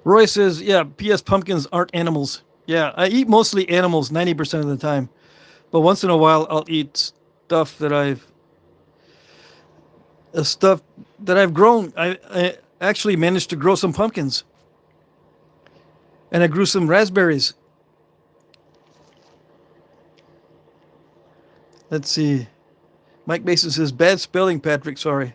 Speaker 1: Roy says, yeah, P.S. pumpkins aren't animals. Yeah, I eat mostly animals 90% of the time. But once in a while, I'll eat stuff that I've grown. I actually managed to grow some pumpkins, and I grew some raspberries. Let's see. Mike Mason says, bad spelling, Patrick. Sorry.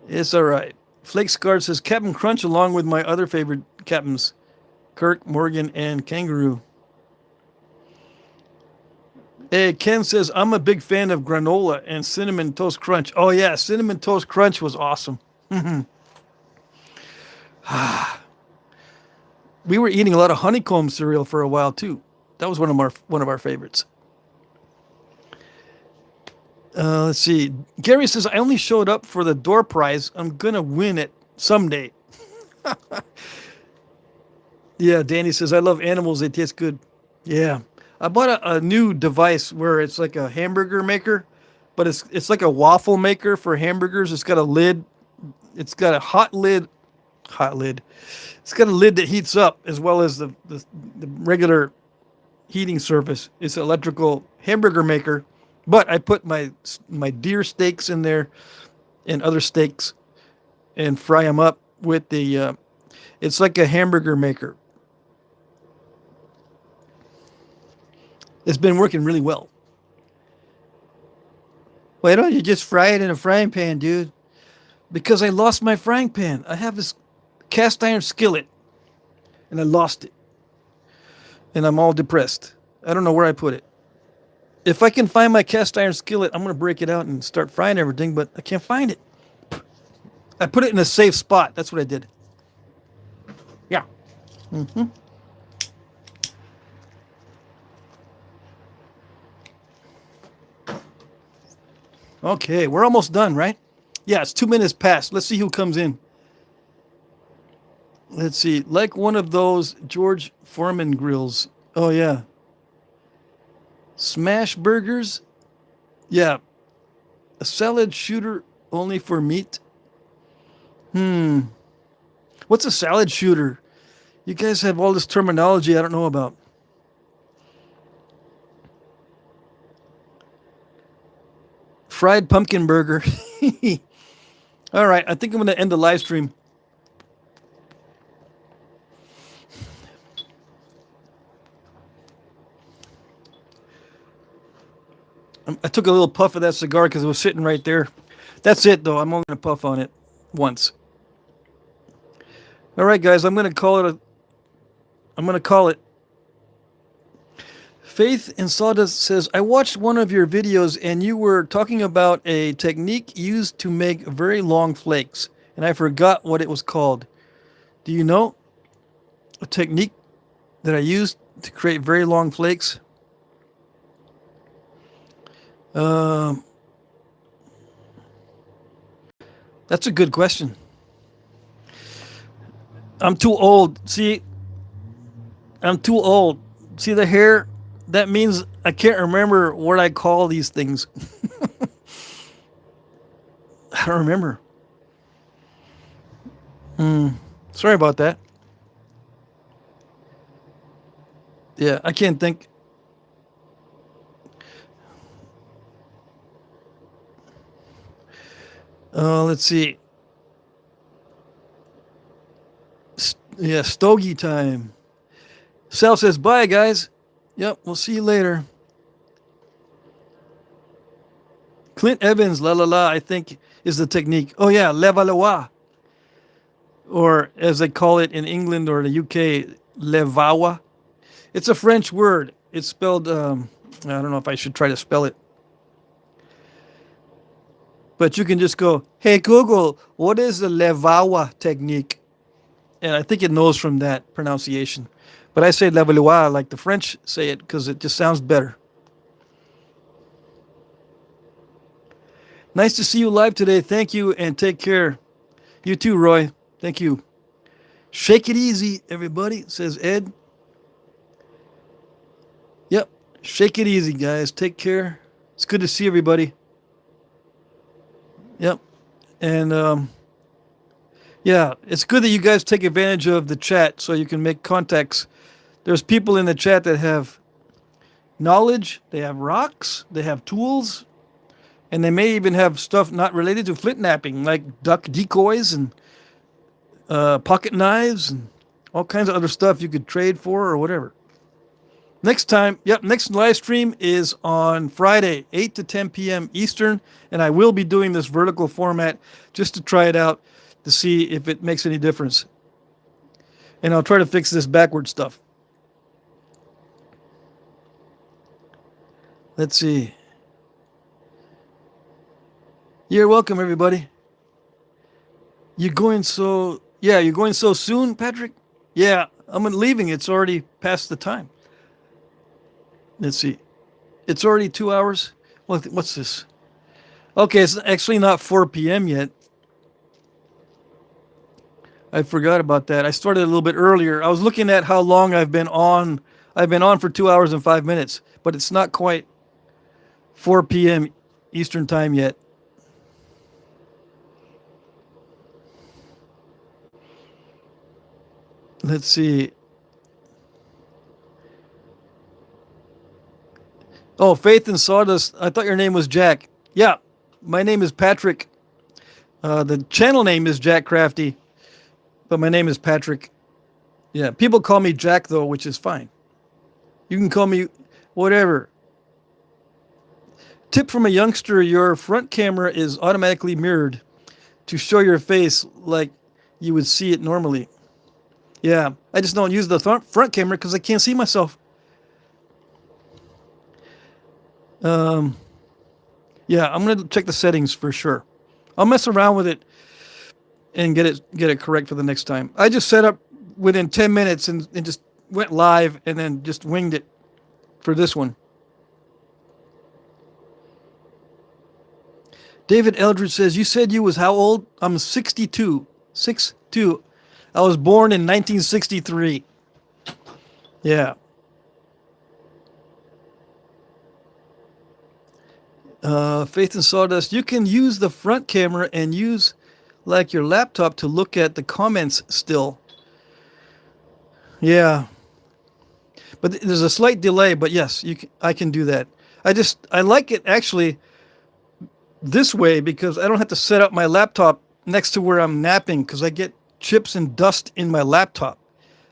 Speaker 1: It's all right. Flake Scar says, Captain Crunch along with my other favorite captains, Kirk, Morgan, and Kangaroo. Hey, Ken says, I'm a big fan of granola and Cinnamon Toast Crunch. Oh, yeah. Cinnamon Toast Crunch was awesome. We were eating a lot of honeycomb cereal for a while, too. That was one of our favorites. Let's see. Gary says, I only showed up for the door prize. I'm going to win it someday. Yeah, Danny says, I love animals. They taste good. Yeah. I bought a new device where it's like a hamburger maker, but it's like a waffle maker for hamburgers. It's got a lid. It's got a hot lid. It's got a lid that heats up as well as the regular heating surface. It's an electrical hamburger maker. But I put my deer steaks in there and other steaks and fry them up with the, it's like a hamburger maker. It's been working really well. Why don't you just fry it in a frying pan, dude? Because I lost my frying pan. I have this cast iron skillet and I lost it. And I'm all depressed. I don't know where I put it. If I can find my cast iron skillet, I'm going to break it out and start frying everything, but I can't find it. I put it in a safe spot. That's what I did. Yeah. Mm-hmm. Okay, we're almost done, right? Yeah, it's 2 minutes past. Let's see who comes in. Let's see. Like one of those George Foreman grills. Oh, yeah. Smash burgers? Yeah. A salad shooter only for meat? What's a salad shooter? You guys have all this terminology I don't know about. Fried pumpkin burger. All right, I think I'm going to end the live stream. I took a little puff of that cigar because it was sitting right there. That's it, though. I'm only going to puff on it once. All right, guys, I'm going to call it. Faith in Sawdust says, I watched one of your videos and you were talking about a technique used to make very long flakes, and I forgot what it was called. Do you know a technique that I used to create very long flakes? That's a good question. I'm too old. See, I'm too old. See the hair? That means I can't remember what I call these things. I don't remember. Sorry about that. Yeah, I can't think. Let's see. Yeah, stogie time. Sal says, bye, guys. Yep, we'll see you later. Clint Evans, la la la, I think is the technique. Oh, yeah, leva-lewa. Or as they call it in England or the UK, levawa. It's a French word. It's spelled, I don't know if I should try to spell it. But you can just go, hey, Google, what is the levawa technique? And I think it knows from that pronunciation. But I say leva-lewa like the French say it because it just sounds better. Nice to see you live today. Thank you and take care. You too, Roy. Thank you. Shake it easy, everybody, says Ed. Yep. Shake it easy, guys. Take care. It's good to see everybody. Yep. And yeah, it's good that you guys take advantage of the chat so you can make contacts. There's people in the chat that have knowledge, they have rocks, they have tools, and they may even have stuff not related to flint napping, like duck decoys and pocket knives and all kinds of other stuff you could trade for or whatever. Next time, next live stream is on Friday, 8 to 10 p.m. Eastern, and I will be doing this vertical format just to try it out to see if it makes any difference. And I'll try to fix this backward stuff. Let's see. You're welcome, everybody. You're going so soon, Patrick? Yeah, I'm leaving. It's already past the time. Let's see. It's already 2 hours. What's this? Okay, it's actually not 4 p.m. yet. I forgot about that. I started a little bit earlier. I was looking at how long I've been on. I've been on for 2 hours and 5 minutes, but it's not quite 4 p.m. Eastern time yet. Let's see. Oh, Faith and Sawdust. I thought your name was Jack. Yeah, my name is Patrick. The channel name is Jack Crafty, but my name is Patrick. Yeah, people call me Jack, though, which is fine. You can call me whatever. Tip from a youngster, your front camera is automatically mirrored to show your face like you would see it normally. Yeah, I just don't use the front camera because I can't see myself. Yeah, I'm gonna check the settings for sure. I'll mess around with it and get it correct for the next time. I just set up within 10 minutes and just went live and then just winged it for this one. David Eldridge says, you said you was how old? I'm 62. 6'2". I was born in 1963. Yeah. Faith and Sawdust, you can use the front camera and use like your laptop to look at the comments still. Yeah. But there's a slight delay, but yes, I can do that. I like it actually this way because I don't have to set up my laptop next to where I'm napping because I get chips and dust in my laptop.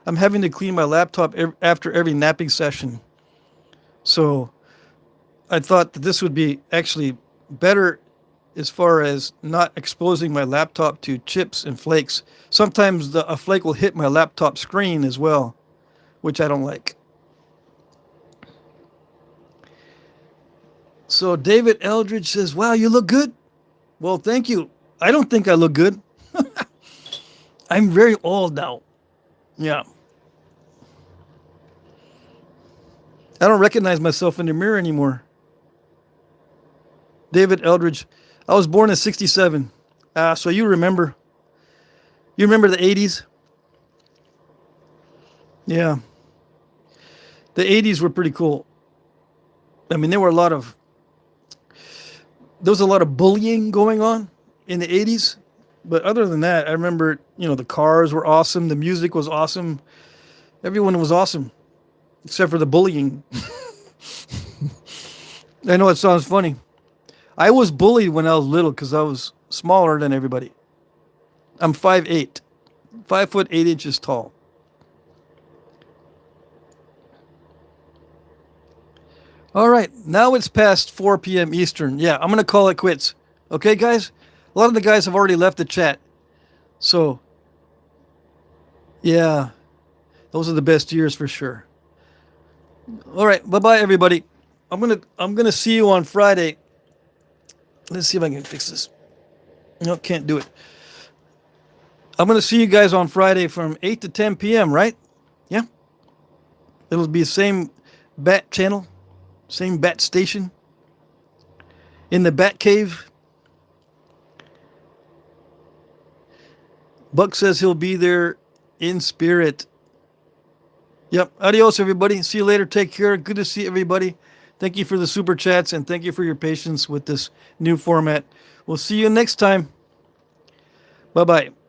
Speaker 1: I'm having to clean my laptop after every napping session. So I thought that this would be actually better as far as not exposing my laptop to chips and flakes. Sometimes a flake will hit my laptop screen as well, which I don't like. So David Eldridge says, wow, you look good. Well, thank you. I don't think I look good. I'm very old now. Yeah. I don't recognize myself in the mirror anymore. David Eldridge, I was born in 67. So you remember. You remember the 80s? Yeah. The 80s were pretty cool. I mean, there was a lot of bullying going on in the 80s. But other than that, I remember, the cars were awesome. The music was awesome. Everyone was awesome, except for the bullying. I know it sounds funny. I was bullied when I was little because I was smaller than everybody. I'm 5'8", 5 foot 8 inches tall. All right, now it's past 4 p.m. Eastern. Yeah, I'm going to call it quits. Okay, guys? A lot of the guys have already left the chat. So, yeah, those are the best years for sure. All right, bye-bye, everybody. I'm gonna see you on Friday. Let's see if I can fix this. No, can't do it. I'm going to see you guys on Friday from 8 to 10 p.m., right? Yeah? It'll be the same bat channel, same bat station, in the bat cave. Buck says he'll be there in spirit. Yep. Adios, everybody. See you later. Take care. Good to see everybody. Thank you for the super chats, and thank you for your patience with this new format. We'll see you next time. Bye-bye.